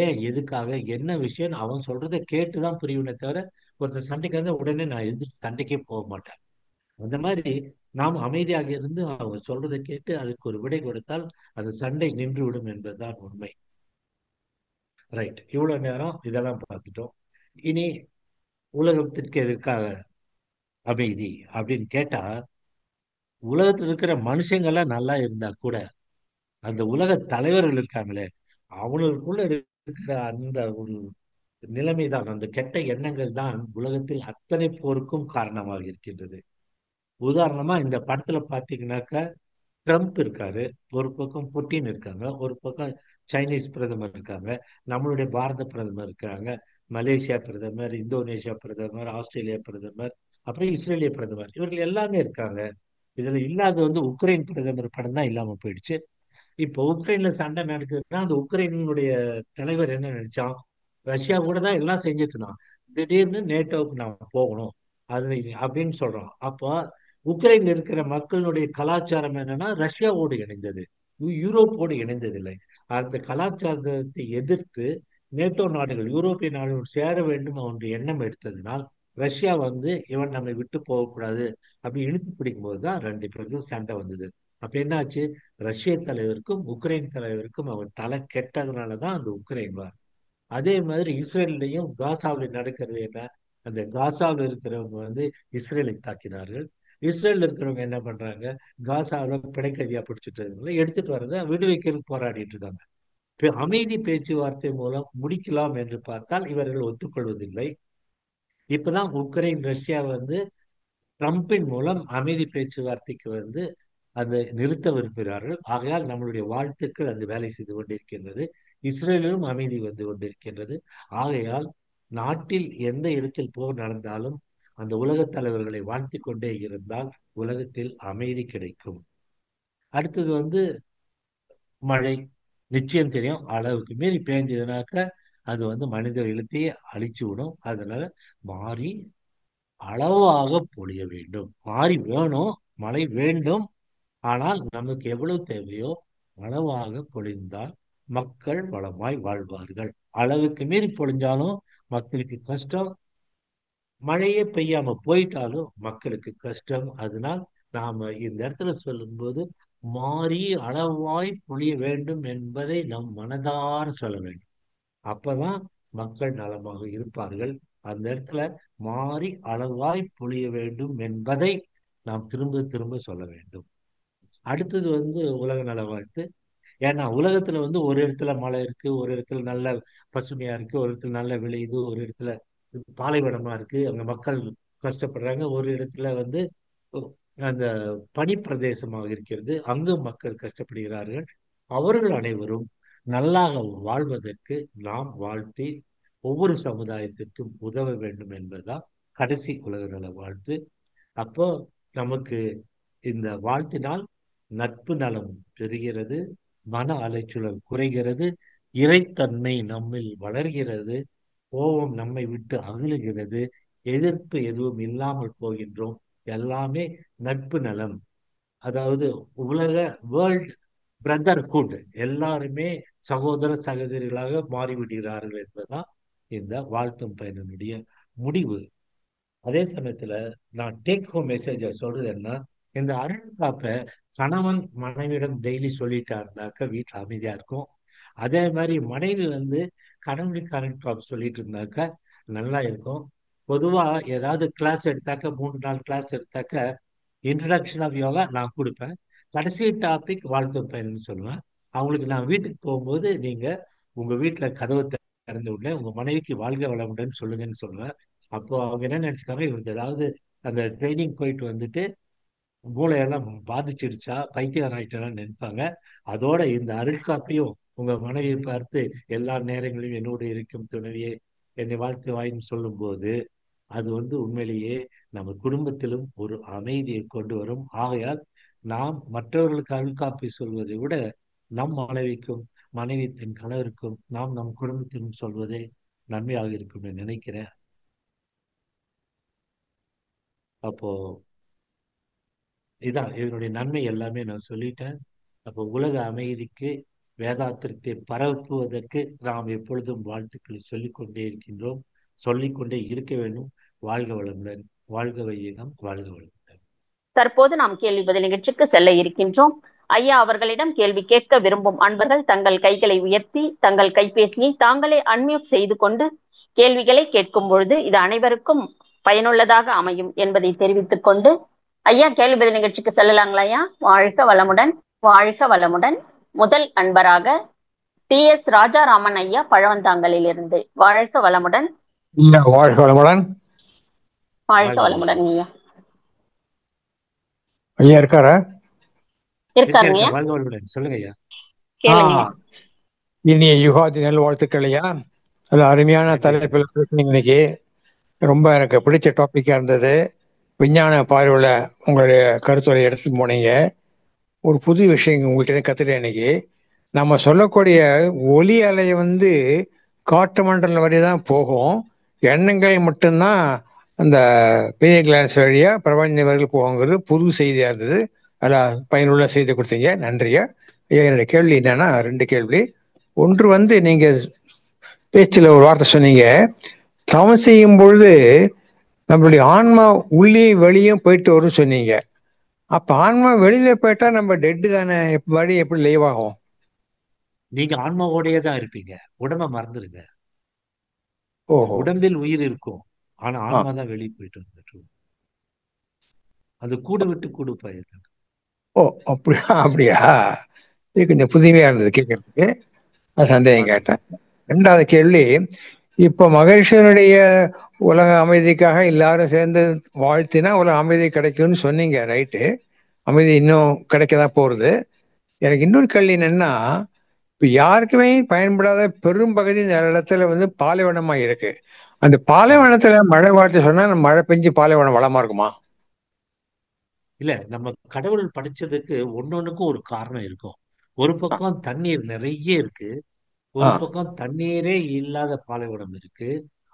ஏன், எதுக்காக, என்ன விஷயம் அவன் சொல்றதை கேட்டுதான் புரியுமே தவிர ஒருத்தர் சண்டைக்கு வந்தா உடனே நான் எதிர்த்து சண்டைக்கே போக மாட்டேன். அந்த மாதிரி நாம் அமைதியாக இருந்து அவங்க சொல்றதை கேட்டு அதுக்கு ஒரு விடை கொடுத்தால் அந்த சண்டை நின்று விடும் என்பதுதான் உண்மை. ரைட். இவ்வளவு நேரம் இதெல்லாம் பார்த்துட்டோம். இனி உலகத்திற்கு எதற்காக அமைதி அப்படின்னு கேட்டா, உலகத்தில் இருக்கிற மனுஷங்கள்லாம் நல்லா இருந்தா கூட அந்த உலக தலைவர்கள் இருக்காங்களே, அவங்களுக்குள்ள இருக்கிற அந்த ஒரு நிலைமைதான், அந்த கெட்ட எண்ணங்கள் தான் உலகத்தில் அத்தனை போருக்கும் காரணமாக இருக்கின்றது. உதாரணமா இந்த படத்துல பாத்தீங்கன்னாக்கா ட்ரம்ப் இருக்காரு, ஒரு பக்கம் புட்டின் இருக்காங்க, ஒரு பக்கம் சைனீஸ் பிரதமர் இருக்காங்க, நம்மளுடைய பாரத பிரதமர் இருக்காங்க, மலேசியா பிரதமர், இந்தோனேஷியா பிரதமர், ஆஸ்திரேலியா பிரதமர், அப்புறம் இஸ்ரேலிய பிரதமர், இவர்கள் எல்லாமே இருக்காங்க. இதுல இல்லாத உக்ரைன் பிரதமர் படம் தான் இல்லாம போயிடுச்சு. இப்போ உக்ரைன்ல சண்டை நடக்குதுன்னா அந்த உக்ரைனுடைய தலைவர் என்ன நினைச்சான், ரஷ்யா கூட தான் எல்லாம் செஞ்சுட்டு இருந்தான், திடீர்னு நேட்டோவுக்கு நான் போகணும் அது அப்படின்னு சொல்றான். அப்போ உக்ரைன்ல இருக்கிற மக்களுடைய கலாச்சாரம் என்னன்னா ரஷ்யாவோடு இணைந்தது, யூரோப்போடு இணைந்ததில்லை. அந்த கலாச்சாரத்தை எதிர்த்து நேட்டோ நாடுகள், யூரோப்பிய நாடுகள் சேர வேண்டும் என்ற எண்ணம் எடுத்ததினால் ரஷ்யா வந்து இவன் நம்மை விட்டு போகக்கூடாது அப்படி இழுத்து பிடிக்கும் போதுதான் ரெண்டு பேருக்கும் சண்டை வந்தது. அப்ப என்னாச்சு? ரஷ்ய தலைவருக்கும் உக்ரைன் தலைவருக்கும் அவன் தலை கெட்டதுனாலதான் அந்த உக்ரைன் வார். அதே மாதிரி இஸ்ரேல்லையும் காசாவில் நடக்கிறது என்ன? அந்த காசாவில் இருக்கிறவங்க வந்து இஸ்ரேலை தாக்கினார்கள். இஸ்ரேல் இருக்கிறவங்க என்ன பண்றாங்க? காசாவில் பிணைக்கைதியா பிடிச்சிட்டு எடுத்துட்டு வரதை விடுவிக்கிறதுக்கு போராடிட்டு இருக்காங்க. அமைதி பேச்சுவார்த்தை மூலம் முடிக்கலாம் என்று பார்த்தால் இவர்கள் ஒத்துக்கொள்வதில்லை. இப்பதான் உக்ரைன் ரஷ்யா வந்து ட்ரம்பின் மூலம் அமைதி பேச்சுவார்த்தைக்கு வந்து அதை நிறுத்த விரும்புகிறார்கள். ஆகையால் நம்மளுடைய வாழ்த்துக்கள் அந்த வேலை செய்து கொண்டிருக்கின்றது. இஸ்ரேலிலும் அமைதி வந்து கொண்டிருக்கின்றது. ஆகையால் நாட்டில் எந்த இடத்தில் போர் நடந்தாலும் அந்த உலகத் தலைவர்களை வாழ்த்தி கொண்டே இருந்தால் உலகத்தில் அமைதி கிடைக்கும். அடுத்தது வந்து மழை. நிச்சயம் தெரியும், அளவுக்கு மீறி பேஞ்சதுனாக்க அது வந்து மனித இனத்தையே அழிச்சு விடும். அதனால மாறி அளவாக பொழிய வேண்டும். மாறி வேணும், மழை வேண்டும். ஆனால் நமக்கு எவ்வளவு தேவையோ அளவாக பொழிந்தால் மக்கள் வளமாய் வாழ்வார்கள். அளவுக்கு மீறி பொழிஞ்சாலும் மக்களுக்கு கஷ்டம். மழையே பெய்யாம போயிட்டாலும் மக்களுக்கு கஷ்டம். அதனால் நாம இந்த இடத்துல சொல்லும்போது மாறி அளவாய் பொழிய வேண்டும் என்பதை நம் மனதார சொல்ல வேண்டும். அப்பதான் மக்கள் நலமாக இருப்பார்கள். அந்த இடத்துல மாறி அளவாய் பொழிய வேண்டும் என்பதை நாம் திரும்ப திரும்ப சொல்ல வேண்டும். அடுத்தது வந்து உலக நல வாழ்த்து. ஏன்னா உலகத்துல வந்து ஒரு இடத்துல மழை இருக்கு, ஒரு இடத்துல நல்ல பசுமையா இருக்கு, ஒரு இடத்துல நல்ல விளையுது, ஒரு இடத்துல பாலைவனமா இருக்கு, அங்க மக்கள் கஷ்டப்படுறாங்க. ஒரு இடத்துல வந்து அந்த பனிப்பிரதேசமாக இருக்கிறது, அங்கு மக்கள் கஷ்டப்படுகிறார்கள். அவர்கள் அனைவரும் நல்லாக வாழ்வதற்கு நாம் வாழ்த்தி ஒவ்வொரு சமுதாயத்திற்கும் உதவ வேண்டும் என்பதுதான் கடைசி உலக நல வாழ்த்து. அப்போ நமக்கு இந்த வாழ்த்தினால் நட்பு நலம் பெறுகிறது, மன அலைச்சூழல் குறைகிறது, இறைத்தன்மை நம்மில் வளர்கிறது, கோபம் நம்மை விட்டு அகலுகிறது, எதிர்ப்பு எதுவும் இல்லாமல் போகின்றோம். எல்லாமே நட்பு நலம். அதாவது உலக வேர்ல்ட் பிரதர்ஹுட், எல்லாருமே சகோதர சகோதரிகளாக மாறிவிடுகிறார்கள் என்பதுதான் இந்த வாழ்த்தும் பயணனுடைய முடிவு. அதே சமயத்துல நான் டேக் ஹோம் மெசேஜ சொல்றது என்ன? இந்த அருள்காப்ப கணவன் மனைவியிடம் டெய்லி சொல்லிட்டா இருந்தாக்க வீட்டுல அமைதியா இருக்கும். அதே மாதிரி மனைவி வந்து கணவனுக்கு அருள்காப்பு சொல்லிட்டு இருந்தாக்க நல்லா இருக்கும். பொதுவா ஏதாவது கிளாஸ் எடுத்தாக்க 3 நாள் கிளாஸ் எடுத்தாக்க இன்ட்ரடக்ஷன் ஆஃப் யோகா நான் கொடுப்பேன். கடைசி டாபிக் வாழ்த்தும் பயணம்னு சொல்லுவேன். அவங்களுக்கு நான் வீட்டுக்கு போகும்போது நீங்க உங்க வீட்டுல கதவை திறந்து உடனே உங்க மனைவிக்கு வாழ்க வளமுடன் சொல்லுங்கன்னு சொல்லுவேன். அப்போ அவங்க என்ன நினைச்சுக்காங்க, இவருக்கு ஏதாவது அந்த ட்ரைனிங் போயிட்டு வந்துட்டு மூளையெல்லாம் பாதிச்சிடுச்சா, பைத்தியம் ஆயிட்டான்னு நினைப்பாங்க. அதோட இந்த அருள்காப்பையும் உங்க மனைவியை பார்த்து எல்லா நேரங்களிலும் என்னோடு இருக்கும் துணைவியே என்னை வாழ்த்து வாயின்னு சொல்லும்போது அது வந்து உண்மையிலேயே நம்ம குடும்பத்திலும் ஒரு அமைதியை கொண்டு வரும். ஆகையால் நாம் மற்றவர்களுக்கு அருள்காப்பை சொல்வதை விட நம் மனைவிக்கும் மனைவி தன் கணவருக்கும் நாம் நம் குடும்பத்திலும் சொல்வதே நன்மையாக இருக்கும் என்று நினைக்கிறேன். அப்போ இதான் இதனுடைய நன்மை எல்லாமே நான் சொல்லிட்டேன். அப்போ உலக அமைதிக்கு வேதாத்திரத்தை பரப்புவதற்கு நாம் எப்பொழுதும் வாழ்த்துக்களை சொல்லிக்கொண்டே இருக்கின்றோம், சொல்லிக்கொண்டே இருக்க வேண்டும். வாழ்க வளமுடன், வாழ்க வையகம், வாழ்க வளமுடன். தற்போது நாம் கேள்வி பதில் நிகழ்ச்சிக்கு செல்ல இருக்கின்றோம். ஐயா அவர்களிடம் கேள்வி கேட்க விரும்பும் அன்பர்கள் தங்கள் கைகளை உயர்த்தி தங்கள் கைபேசியை தாங்களே அன்மியூட் செய்து கொண்டு கேள்விகளை கேட்கும் பொழுது இது அனைவருக்கும் பயனுள்ளதாக அமையும் என்பதை தெரிவித்துக் கொண்டு ஐயா கேள்வி பதில் நிகழ்ச்சிக்கு செல்லலாங்களா ஐயா? வாழ்க வளமுடன், வாழ்க வளமுடன். முதல் அன்பராக TS ராஜாராமன் ஐயா பழவந்தாங்கலில் இருந்து. வாழ்க வளமுடன். வாழ்க வளமுடன். வாழ்க வளமுடன் ஐயா. ஐயா இருக்காரா? இருக்காருங்க ஐயா. வாழ்க வளமுடன் சொல்லுங்க ஐயா. கேளுங்க. இனிய யுகாதி நல்வாழ்த்துக்கள் ஐயா. அது அருமையான தலைப்பில் பேசுனீங்க இன்னைக்கு. ரொம்ப எனக்கு பிடிச்ச டாபிக்கா இருந்தது. விஞ்ஞான பார்வையில் உங்களுடைய கருத்துரை எடுத்து போனீங்க. ஒரு புது விஷயம் உங்கள்கிட்ட கற்றுட்டேன் இன்னைக்கு. நம்ம சொல்லக்கூடிய ஒலி அலை வந்து காற்று மண்டலம் வரை தான் போகும், எண்ணங்கள் மட்டும்தான் அந்த பெரிய கிளான்ஸ் வழியாக பிரபஞ்சவர்கள் போகுங்கிறது புது செய்தியாக இருந்தது. அதில் பயனுள்ள செய்தி கொடுத்தீங்க, நன்றியா. என்னுடைய கேள்வி என்னன்னா 2 கேள்வி. ஒன்று வந்து நீங்கள் பேச்சில் ஒரு வார்த்தை சொன்னீங்க, தவம் செய்யும் பொழுது நம்மளுடைய ஆன்மா உள்ளேயும் வெளியும் போயிட்டு வரும்னு சொன்னீங்க. அப்ப ஆன்மா வெளியில போயிட்டா நம்ம டெட்டு தானே, மறுபடியும் எப்படி லைவ் ஆகும்? நீங்க ஆன்மாவோடயே தான் இருப்பீங்க. உடம்ப மறந்துருங்க. ஓஹோ. உடம்பில் உயிர் இருக்கும். ஆனா ஆ. ஆன்மா தான் வெளியே போயிட்டு வந்துட்டு. அது கூடு விட்டு கூடு போயிருக்கு. ஓ, அப்படியா? அப்படியா? இது கொஞ்சம் புதுமையா இருந்தது கேட்கறதுக்கு. அது சந்தேகம் கேட்டேன். ரெண்டாவது கேள்வி, இப்போ மகரிஷியனுடைய உலக அமைதிக்காக எல்லாரும் சேர்ந்து வாழ்த்தினா உலக அமைதி கிடைக்கும்னு சொன்னீங்க, ரைட்டு. அமைதி இன்னும் கிடைக்கதான் போறது. எனக்கு இன்னொரு கேள்வி என்னன்னா, இப்போ யாருக்குமே பயன்படாத பெரும் பகுதி இந்த இடத்துல வந்து பாலைவனமா இருக்கு. அந்த ஆமா. பாலைவனத்துல மழை வாழ்த்து சொன்னா நம்ம மழை பெஞ்சு பாலைவனம் வளமா இருக்குமா? இல்ல, நம்ம கடவுள் படைச்சதுக்கு ஒன்னொன்னுக்கும் ஒரு காரணம் இருக்கும். ஒரு ஆ. பக்கம் தண்ணீர் நிறைய இருக்கு. ஆ. ஒரு பக்கம் தண்ணீரே இல்லாத பாலைவனம் இருக்கு.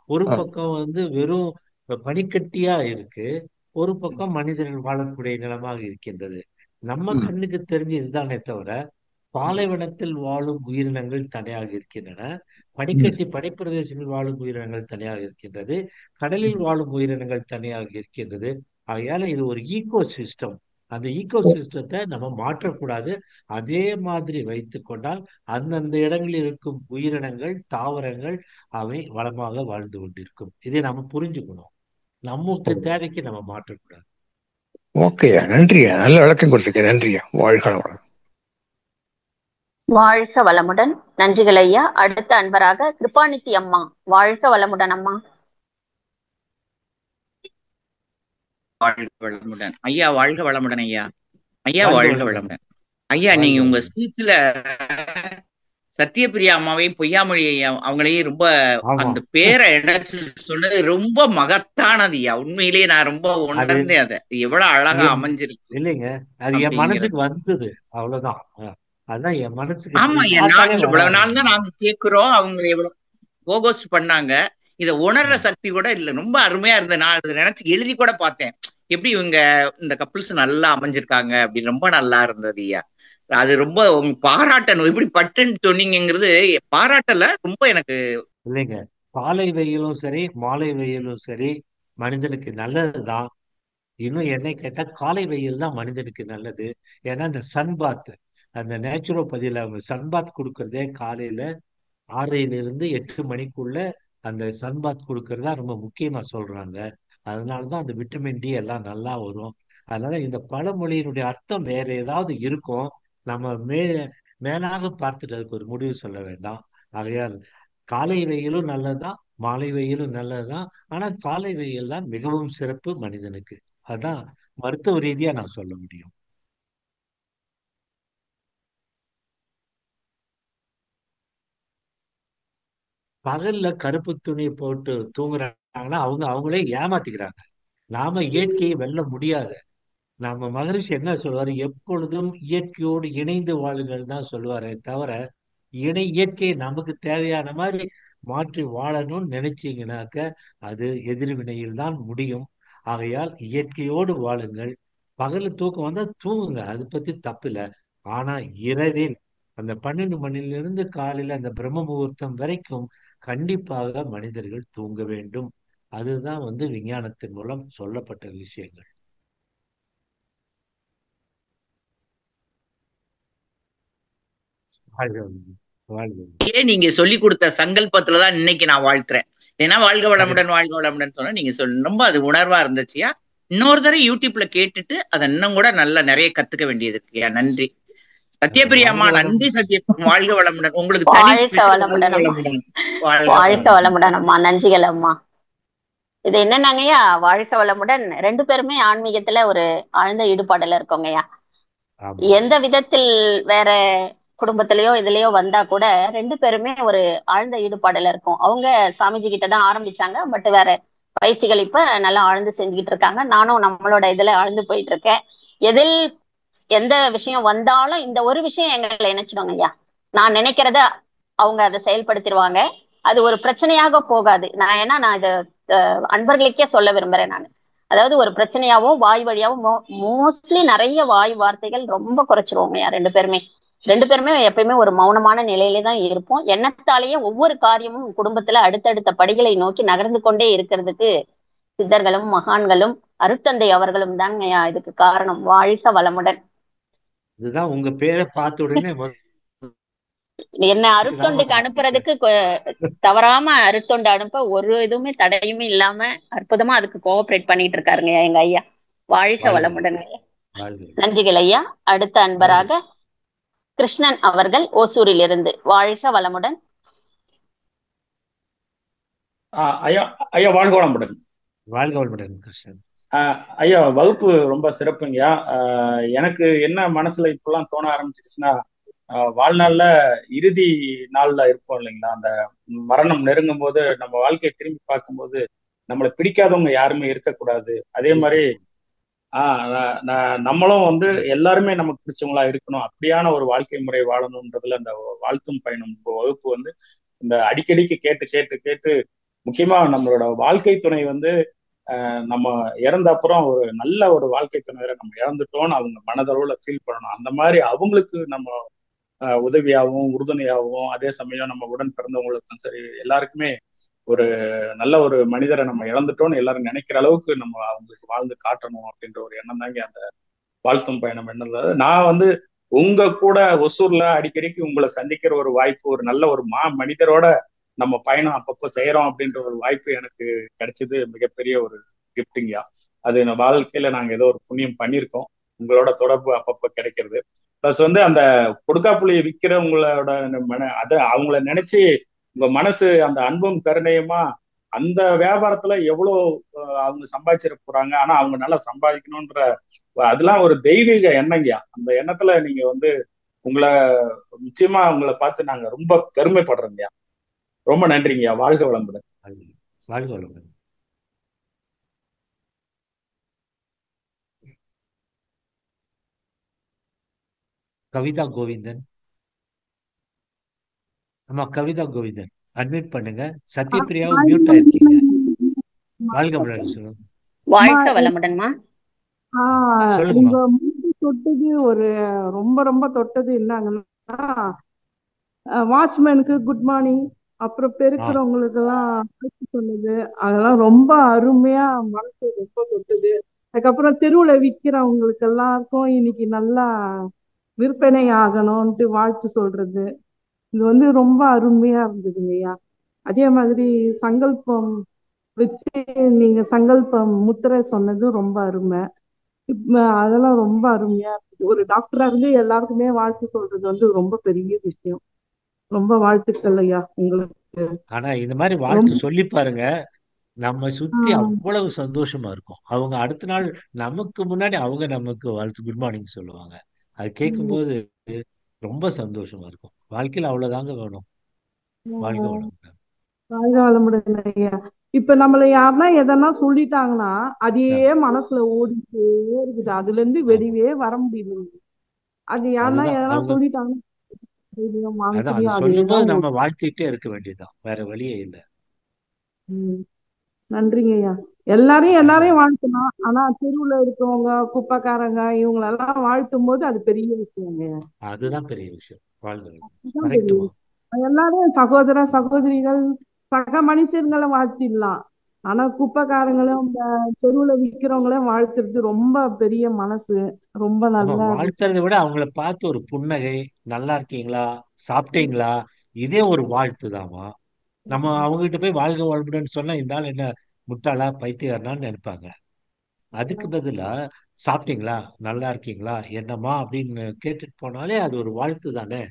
ஒரு ஆ. பக்கம் வந்து வெறும் பனிக்கட்டியா இருக்கு. ஒரு பக்கம் மனிதர்கள் வாழக்கூடிய நிலமாக இருக்கின்றது. நம்ம ம். கண்ணுக்கு தெரிஞ்சு இதுதானே தவிர, ம். பாலைவனத்தில் வாழும் உயிரினங்கள் தனியாக இருக்கின்றன. ம். பனிக்கட்டி பனிப்பிரதேசங்களில் வாழும் உயிரினங்கள் தனியாக இருக்கின்றது. கடலில் ம். வாழும் உயிரினங்கள் தனியாக இருக்கின்றது. ஆகையால இது ஒரு ஈகோ சிஸ்டம். அந்த ஈகோ சிஸ்டத்தை நம்ம மாற்றக்கூடாது. அதே மாதிரி வைத்துக் கொண்டால் அந்தந்த இடங்களில் இருக்கும் உயிரினங்கள், தாவரங்கள் அவை வளமாக வாழ்ந்து கொண்டிருக்கும். இதை நாம புரிஞ்சுக்கணும். நமக்கு தேவைக்கு நம்ம மாற்றக்கூடாது. ஓகேயா, நன்றியா, நல்ல விளக்கம் கொடுத்துருக்கேன். நன்றியா, வாழ்க வளமுடன். வாழ்க வளமுடன். நன்றிகள் ஐயா. அடுத்த அன்பராக கிருபாநிதி அம்மா. வாழ்க வளமுடன் அம்மா. வாழ்க வளமுடன் ஐயா. வாழ்க வளமுடன் ஐயா. ஐயா வாழ்க வாழ்க வளமுடன். வளமுடன் ஐயா. வாழ்க நீங்க உங்க வளமுடன். ஸ்பீச்ல சத்யபிரியா அம்மாவையும் பொய்யாமொழி அவங்களையும் ரொம்ப ஆமா. அந்த பேரை இணைச்சு சொன்னது ரொம்ப மகத்தானது ஐயா. உண்மையிலேயே நான் ரொம்ப அது உணர்ந்தேன். அதை எவ்வளவு அழகா என் அமைஞ்சிருக்கு இல்லைங்க. அது என் அப்படிங்கிறது. மனசுக்கு வந்தது. அவ்வளவுதான். அதுதான் என் மனசுக்கு ஆமா ஐயா. பார்த்தாலே நாங்க வர இவ்வளவு நாள் தான் ஆரம்பிக்கும். நாங்க கேட்கிறோம். அவங்க எவ்வளவு போகோஸ் பண்ணாங்க. இதை உணர்ற ம். சக்தி கூட இல்ல. ரொம்ப அருமையா இருந்த. நான் அதை நினைச்சு எழுதி கூட பார்த்தேன். எப்படி இவங்க இந்த கப்பிள்ஸ் நல்லா அமைஞ்சிருக்காங்க அப்படின்னு. ரொம்ப நல்லா இருந்தது ஐயா. அது ரொம்ப பாராட்டணும். எப்படி பட்டுன்னு சொன்னீங்கிறது பாராட்டல, ரொம்ப எனக்கு. இல்லைங்க. காலை வெயிலும் சரி, மாலை வெயிலும் சரி, மனிதனுக்கு நல்லதுதான். இன்னும் என்னை கேட்டா காலை வெயில் தான் மனிதனுக்கு நல்லது. ஏன்னா இந்த சன் பாத், அந்த நேச்சுரோபதியில அவங்க சன் பாத் கொடுக்கறதே காலையில 6லிருந்து 8 மணிக்குள்ள அந்த சன் பாத் கொடுக்கறதா ரொம்ப முக்கியமா சொல்றாங்க. அதனாலதான் அந்த விட்டமின் டி எல்லாம் நல்லா வரும். அதனால இந்த பழமொழியினுடைய அர்த்தம் வேற ஏதாவது இருக்கும். நம்ம மேலாக பார்த்துட்டு அதுக்கு ஒரு முடிவு சொல்ல வேண்டாம். ஆகையால் காலை வெயிலும் நல்லதுதான், மாலை வெயிலும் நல்லதுதான். ஆனா காலை வெயில் தான் மிகவும் சிறப்பு மனிதனுக்கு. அதான் மருத்துவ ரீதியா நான் சொல்ல முடியும். பகல்ல கருப்பு துணி போட்டு தூங்குறாங்கன்னா அவங்க அவங்களே ஏமாத்திக்கிறாங்க. நாம இயற்கையை வெல்ல முடியாது. நம்ம மகரிஷி என்ன சொல்வாரு, எப்பொழுதும் இயற்கையோடு இணைந்து வாழுங்கள் தான் சொல்லுவாரே தவிர, இயற்கையை நமக்கு தேவையான மாதிரி மாற்றி வாழணும்னு நினைச்சீங்கன்னாக்க அது எதிர்வினையில் தான் முடியும். ஆகையால் இயற்கையோடு வாழுங்கள். பகல்ல தூக்கம் வந்தா தூங்குங்க, அது பத்தி தப்பில்லை. ஆனா இரவில் அந்த 12 மணிலிருந்து காலையில அந்த பிரம்ம முகூர்த்தம் வரைக்கும் கண்டிப்பாக மனிதர்கள் தூங்க வேண்டும். அதுதான் வந்து விஞ்ஞானத்தின் மூலம் சொல்லப்பட்ட விஷயங்கள். வாழ்க வளமுடன். வாழ்க வளமுடன். ஏன் நீங்க சொல்லி கொடுத்த சங்கல்பத்துலதான் இன்னைக்கு நான் வாழ்த்துறேன். ஏன்னா வாழ்க அது வளமுடன் வாழ்க வளமுடன் சொன்னா நீங்க சொல்ல ரொம்ப அது உணர்வா இருந்துச்சுயா. இன்னொரு தடவை யூடியூப்ல கேட்டுட்டு அதை இன்னும் கூட நல்லா நிறைய கத்துக்க வேண்டியது இருக்குயா. நன்றி சத்யபிரியாம்மா. வாழ்க நன்றி வளமுடன். சத்ய. வாழ்க வளமுடன். உங்களுக்கு தனி வாழ்க ஸ்பெஷல் வாழ்க வளமுடன் அம்மா. வளமுடன். வாழ்க வாழ்க வளமுடன். வளமுடன் அம்மா. நன்றிகள் அம்மா. இது என்னன்னாங்கய்யா, வாழ்க வளமுடன் 2 பேருமே ஆன்மீகத்துல ஒரு ஆழ்ந்த ஈடுபாடுல இருக்கோங்கய்யா. ஆமா. எந்த விதத்தில் வேற குடும்பத்திலயோ இதுலயோ வந்தா கூட 2 பேருமே ஒரு ஆழ்ந்த ஈடுபாடுல இருக்கும். அவங்க சாமிஜி கிட்ட தான் ஆரம்பிச்சாங்க. பட் வேற பயிற்சிகள் இப்ப நல்லா ஆழ்ந்து செஞ்சுக்கிட்டு இருக்காங்க. நானும் நம்மளோட இதுல ஆழ்ந்து போயிட்டு இருக்கேன். எதில் எந்த விஷயம் வந்தாலும் இந்த ஒரு விஷயம் எங்களை இணைச்சிடுங்க ஐயா. நான் நினைக்கிறத அவங்க அதை செயல்படுத்திடுவாங்க. அது ஒரு பிரச்சனையாக போகாது. நான் இதை அன்பர்களுக்கே சொல்ல விரும்புறேன் நான். அதாவது ஒரு பிரச்சனையாவும் வாய் வழியாவும் மோஸ்ட்லி நிறைய வாய் வார்த்தைகள் ரொம்ப குறைச்சிருவோங்க ஐயா. 2 பேருமே எப்பயுமே ஒரு மௌனமான நிலையிலே தான் இருப்போம். எண்ணத்தாலேயே ஒவ்வொரு காரியமும் குடும்பத்துல அடுத்தடுத்த படிகளை நோக்கி நகர்ந்து கொண்டே இருக்கிறதுக்கு சித்தர்களும் மகான்களும் அருட்தந்தை அவர்களும் தாங்க ஐயா இதுக்கு காரணம். வாழ்க வளமுடன். இதுதான் உங்க பேரை பார்த்த உடனே என்ன அருட்தொண்டுக்கு அனுப்புறதுக்கு தவறாம அருட்தொண்டு அனுப்ப ஒரு இதுவுமே தடையுமே இல்லாம அற்புதமா அதுக்கு கோஆபரேட் பண்ணிட்டு இருக்காருங்க எங்க ஐயா. வாழ்க வளமுடன் ஐயா. நன்றிகள் ஐயா. அடுத்த அன்பராக கிருஷ்ணன் அவர்கள் ஓசூரில் இருந்து. வாழ்க வளமுடன். ஐயா ஐயா வாழ்க வளமுடன். வாழ்க வளமுடன் கிருஷ்ணன். ஐயா வகுப்பு ரொம்ப சிறப்புங்கய்யா. எனக்கு என்ன மனசுல இப்பெல்லாம் தோண ஆரம்பிச்சிருச்சுன்னா, வாழ்நாள்ல இறுதி நாள்ல இருப்போம் இல்லைங்களா, அந்த மரணம் நெருங்கும் போது நம்ம வாழ்க்கையை திரும்பி பார்க்கும்போது நம்மளை பிடிக்காதவங்க யாருமே இருக்கக்கூடாது. அதே மாதிரி நம்மளும் வந்து எல்லாருமே நமக்கு பிடிச்சவங்களா இருக்கணும், அப்படியான ஒரு வாழ்க்கை முறை வாழணும்ன்றதுல அந்த வாழ்த்தும் பயணம் வகுப்பு வந்து இந்த அடிக்கடிக்கு கேட்டு கேட்டு கேட்டு, முக்கியமா நம்மளோட வாழ்க்கை துணை வந்து நம்ம இறந்த அப்புறம் ஒரு நல்ல ஒரு வாழ்க்கை துணைவரை நம்ம இழந்துட்டோம்னு அவங்க மனதளவுல ஃபீல் பண்ணணும். அந்த மாதிரி அவங்களுக்கு நம்ம உதவியாகவும் உறுதுணையாகவும், அதே சமயம் நம்ம உடன் பிறந்தவங்களுக்கும் சரி எல்லாருக்குமே ஒரு நல்ல ஒரு மனிதரை நம்ம இழந்துட்டோம்னு எல்லாரும் நினைக்கிற அளவுக்கு நம்ம அவங்களுக்கு வாழ்ந்து காட்டணும் அப்படின்ற ஒரு எண்ணம் தாங்க அந்த வாழ்த்தும் பயணம். என்னது, நான் வந்து உங்க கூட ஒசூர்ல அடிக்கடிக்கு உங்களை சந்திக்கிற ஒரு வாய்ப்பு, ஒரு நல்ல ஒரு மனிதரோட நம்ம பயணம் அப்பப்போ செய்யறோம் அப்படின்ற ஒரு வாய்ப்பு எனக்கு கிடைச்சது மிகப்பெரிய ஒரு கிஃப்டிங்கயா. அது வாழ்க்கையில நாங்க ஏதோ ஒரு புண்ணியம் பண்ணியிருக்கோம், உங்களோட தொடர்பு அப்பப்போ கிடைக்கிறது. பிளஸ் வந்து அந்த கொடுக்காப்புளியை விற்கிறவங்களோட அதை அவங்கள நினைச்சு உங்க மனசு அந்த அன்பும் கருணையுமா அந்த வியாபாரத்துல எவ்வளவு அவங்க சம்பாதிச்சிட போறாங்க, ஆனா அவங்க நல்லா சம்பாதிக்கணும்ன்ற அதெல்லாம் ஒரு தெய்வீக எண்ணங்கயா. அந்த எண்ணத்துல நீங்க வந்து உங்களை நிச்சயமா உங்களை பார்த்து நாங்க ரொம்ப பெருமைப்படுறோங்கய்யா. ரொம்ப நன்றிங்கய்யா. வாழ்க வளமுடன். வாழ்க வளமுடன். கவிதா கோவிந்தன். ஆமா கவிதா கோவிந்தன் அட்மிட் பண்ணுங்க. சத்யபிரியாவும் மியூட் ஆயிருக்கீங்க. வாழ்க வளமுடன். வாழ்க வளமுடன்மா. உங்க தொட்டது ஒரு ரொம்ப ரொம்ப தொட்டது என்னங்கன்னா, வாட்ச்மேனுக்கு குட் மார்னிங், அப்புறம் பெருக்கிறவங்களுக்கு எல்லாம் சொன்னது, அதெல்லாம் ரொம்ப அருமையா மனசு ரொம்ப தொட்டது. அதுக்கப்புறம் தெருவுல விற்கிறவங்களுக்கு எல்லாருக்கும் இன்னைக்கு நல்லா விற்பனை ஆகணும்ட்டு வாழ்த்து சொல்றது, இது வந்து ரொம்ப அருமையா இருந்ததுங்கய்யா. அதே மாதிரி சங்கல்பம் வச்சு நீங்க சங்கல்பம் முத்திரை சொன்னது ரொம்ப அருமை. அதெல்லாம் ரொம்ப அருமையா இருக்கு. ஒரு டாக்டரா இருந்து எல்லாருக்குமே வாழ்த்து சொல்றது வந்து ரொம்ப பெரிய விஷயம். ரொம்ப வாழ்த்துக்கள் ஐயா உங்களுக்கு. ஆனா இந்த மாதிரி வாழ்த்து சொல்லி பாருங்க, நம்ம சுத்தி அவ்வளவு சந்தோஷமா இருக்கும். அவங்க அடுத்த நாள் நமக்கு முன்னாடி அவங்க நமக்கு வாழ்த்து குட் மார்னிங் சொல்லுவாங்க. அது கேட்கும்போது ரொம்ப சந்தோஷமா இருக்கும். வாழ்க்கையில அவ்வளவுதாங்க வேணும். வாழ்க வளமுடன். வாழ்க வளமுடன் ஐயா. இப்ப நம்மள யாருன்னா எதனா சொல்லிட்டாங்கன்னா அதே மனசுல ஓடிட்டே இருக்குது, அதுல இருந்து வெளியே வர முடியல. அது யாருன்னா எதனா சொல்லிட்டாங்கன்னா சொல்லும்போது நம்ம வாழ்த்திட்டே இருக்க வேண்டியதுதான், வேற வழியே இல்லை. நன்றிங்க ஐயா. எல்லாரையும் வாழ்த்தணும், ஆனா தெருவுல இருக்கவங்க குப்பைக்காரங்க இவங்களெல்லாம் வாழ்த்தும் போது அது பெரிய விஷயங்க. அதுதான் பெரிய விஷயம். எல்லாரும் சகோதர சகோதரிகள் சக மனுஷர்களை வாழ்த்திடலாம், ஆனா குப்பைக்காரங்களும் தெருவுல விற்கிறவங்களையும் வாழ்த்துறது ரொம்ப பெரிய மனசு. ரொம்ப நல்லா வாழ்த்துறதை விட அவங்கள பார்த்து ஒரு புன்னகை, நல்லா இருக்கீங்களா, சாப்பிட்டீங்களா, இதே ஒரு வாழ்த்து தாமா. நம்ம அவங்க கிட்ட போய் வாழ்க வாழ்முடன் சொன்னா இந்த ஆள் என்ன முட்டாளா பைத்தியார்னான்னு நினைப்பாங்க. அதுக்கு பதிலா சாப்பிட்டீங்களா, நல்லா இருக்கீங்களா, என்னம்மா அப்படின்னு கேட்டுட்டு போனாலே அது ஒரு வாழ்த்து தானே.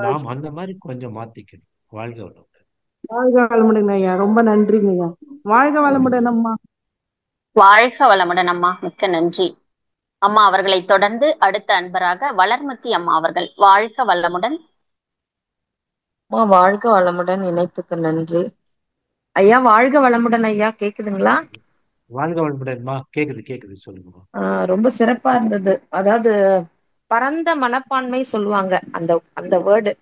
நாம் அந்த மாதிரி கொஞ்சம் மாத்திக்கணும். வாழ்க வளமுடன். வாழ்க வளமுடன் ஐயா. ரொம்ப நன்றிங்க ஐயா. வாழ்க வளமுடன் அம்மா. வாழ்க வளமுடன் அம்மா. மிக்க நன்றி அம்மா. அவர்களை தொடர்ந்து அடுத்த அன்பராக வளர்மதி அம்மா அவர்கள். வாழ்க வளமுடன். வாழ்க வளமுடன். இணைப்புக்கு நன்றி ஐயா. வாழ்க வளமுடன் ஐயா. கேக்குதுங்களா? வாழ்க வளமுடன்மா. கேக்குது கேக்குது, சொல்லுங்க. ரொம்ப சிறப்பா இருந்தது. அதாவது பரந்த மனப்பான்மை சொல்லுவாங்க, அந்த அந்த வேர்டு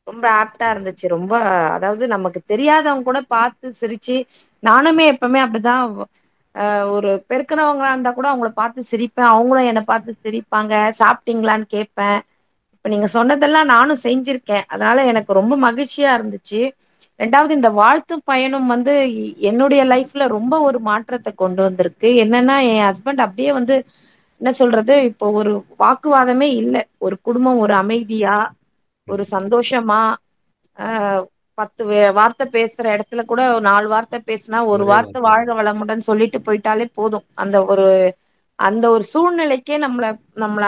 ரொம்ப ஆப்டா இருந்துச்சு. ரொம்ப அதாவது நமக்கு தெரியாதவங்க கூட பார்த்து சிரிச்சு, நானுமே எப்பவுமே அப்படிதான். ஒரு பெருக்கிறவங்களா இருந்தா கூட அவங்கள பார்த்து சிரிப்பேன், அவங்களும் என்னை பார்த்து சிரிப்பாங்க. சாப்பிட்டீங்களான்னு கேட்பேன். இப்ப நீங்க சொன்னதெல்லாம் நானும் செஞ்சிருக்கேன், அதனால எனக்கு ரொம்ப மகிழ்ச்சியா இருந்துச்சு. ரெண்டாவது இந்த வாழ்த்து பயணம் வந்து என்னுடைய லைஃப்ல ரொம்ப ஒரு மாற்றத்தை கொண்டு வந்திருக்கு. என்னன்னா என் ஹஸ்பண்ட் அப்படியே வந்து என்ன சொல்றது, இப்போ ஒரு வாக்குவாதமே இல்லை. ஒரு குடும்பம் ஒரு அமைதியா, ஒரு சந்தோஷமா, ஆஹ் 10 வார்த்தை பேசுற இடத்துல கூட ஒரு 4 வார்த்தை பேசினா ஒரு ஒரே வார்த்தை வார்த்தை வாழ்க தான். வளமுடன் சொல்லிட்டு போயிட்டாலே போதும். அந்த ஒரு சூழ்நிலைக்கே நம்மள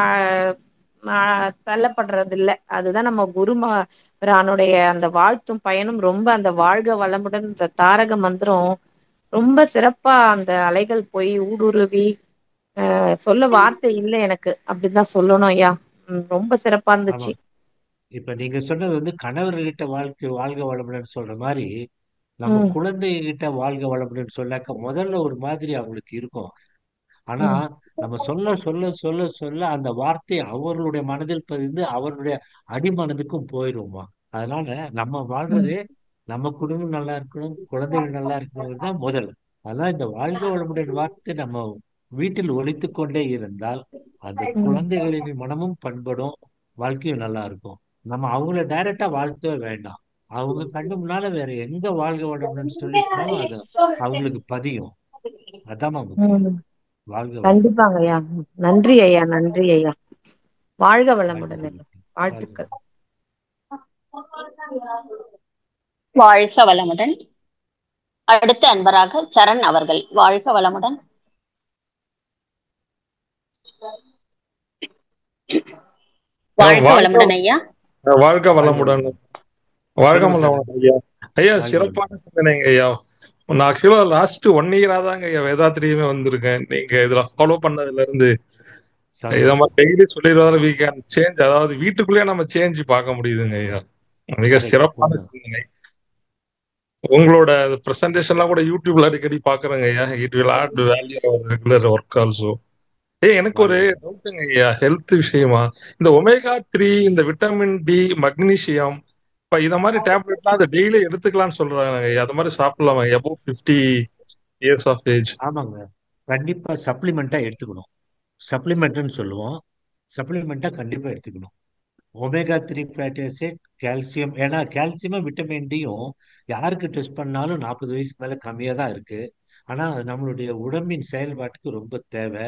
தள்ளப்படுறது இல்ல. அதுதான் நம்ம குருமானுடைய அந்த வாழ்த்தும் பயணம். ரொம்ப அந்த வாழ்க வளமுடன் இந்த தாரக மந்திரம் ரொம்ப சிறப்பா அந்த அலைகள் போய் ஊடுருவி சொல்ல வார்த்தை இல்லை எனக்கு. அப்படிதான் சொல்லணும் ஐயா. ரொம்ப சிறப்பா ஆமா. இருந்துச்சு. இப்ப நீங்க சொன்னது வந்து கணவர்கிட்ட வாழ்க வளமுடன் சொல்ற மாதிரி நம்ம ம் குழந்தைகிட்ட வாழ்க வளமுடன் சொல்லாக்க முதல்ல ஒரு மாதிரி அவங்களுக்கு இருக்கும். ஆனா ம் நம்ம சொல்ல சொல்ல சொல்ல சொல்ல அந்த வார்த்தை அவர்களுடைய மனதில் பதிந்து அவருடைய அடிமனதுக்கும் போயிருமா. அதனால நம்ம ம் வாழ்றது நம்ம குடும்பம் நல்லா இருக்கணும், குழந்தைகள் நல்லா இருக்கணும் தான் முதல். அதனால இந்த வாழ்க வளமுடன் வார்த்தை நம்ம வீட்டில் ஒலித்து கொண்டே இருந்தால் அந்த ம் குழந்தைகளின் மனமும் பண்படும், வாழ்க்கையும் நல்லா இருக்கும். நம்ம அவங்கள டைரக்டா வாழ்த்தவே வேண்டாம். அவங்க கண்ணு முன்னால வேற எங்க வாழ்க வளமுடன் சொல்லிட்டு அது அவங்களுக்கு பதியும். அதாம்மா முக்கியம். ம் வாழ்க வளமுடன். கண்டிப்பாங்க ஐயா. நன்றி ஐயா, நன்றி ஐயா. வாழ்க வாழ்க வளமுடன் ஐயா. வளமுடன். வாழ்க வாழ்த்துக்கள். வளமுடன். வாழ்க வளமுடன். அடுத்த அன்பராக சரண் அவர்கள். வாழ்க வளமுடன். வாழ்க வாழ்க வளமுடன் ஐயா. வாழ்க வாழ்க வளமுடன். வளமுடன். வாழ்க சொல்லுங்க சார். வளமுடன் ஐயா. ஐயா வாழ்க சிறப்பான வளமுடன். சிந்தனைங்க ஐயா. நான் ஆக்சுவலா லாஸ்ட் 1 இயரா தாங்க ஐயா வேதாத்திரியுமே வந்திருக்கேன். நீங்க இதுல ஃபாலோ பண்ணதுல இருந்து இத சந்தோஷம். மாதிரி டெய்லி சொல்லிடுவாரு வி கேன் சேஞ்ச். அதாவது வீட்டுக்குள்ளேயே நம்ம சேஞ்ச் பார்க்க முடியுதுங்க ஐயா. மிக கரெக்ட். சிறப்பான உண்மை. சிந்தனை. உங்களோட பிரசன்டேஷன்லாம் கூட யூடியூப்ல அடிக்கடி பாக்குறேங்க ஐயா. It will add value our regular work also. எனக்கு ஒரு வாழ்க வளமுடன். டவுட்டுங்க ஐயா, ஹெல்த் விஷயமா. இந்த ஒமேகா 3, இந்த விட்டமின் டி, மக்னீசியம், இப்ப இத மாதிரி டேப்லெட்லாம் அதை டெய்லி எடுத்துக்கலாம்னு சொல்றாங்க ஐயா. அது மாதிரி சாப்பிடலாமா above 50 years of age? ஆமாங்க. கண்டிப்பா சப்ளிமெண்டா எடுத்துக்கணும். சப்ளிமெண்ட்னு சொல்லுவோம். சப்ளிமெண்டா கண்டிப்பா எடுத்துக்கணும். Omega 3 fatty acid, calcium. ஏன்னா கால்சியமும் விட்டமின் டியும் யாருக்கு டெஸ்ட் பண்ணாலும் 40 வயசுக்கு மேல கம்மியா தான் இருக்கு. ஆனா அது நம்மளுடைய உடம்பின் செயல்பாட்டுக்கு ரொம்ப தேவை.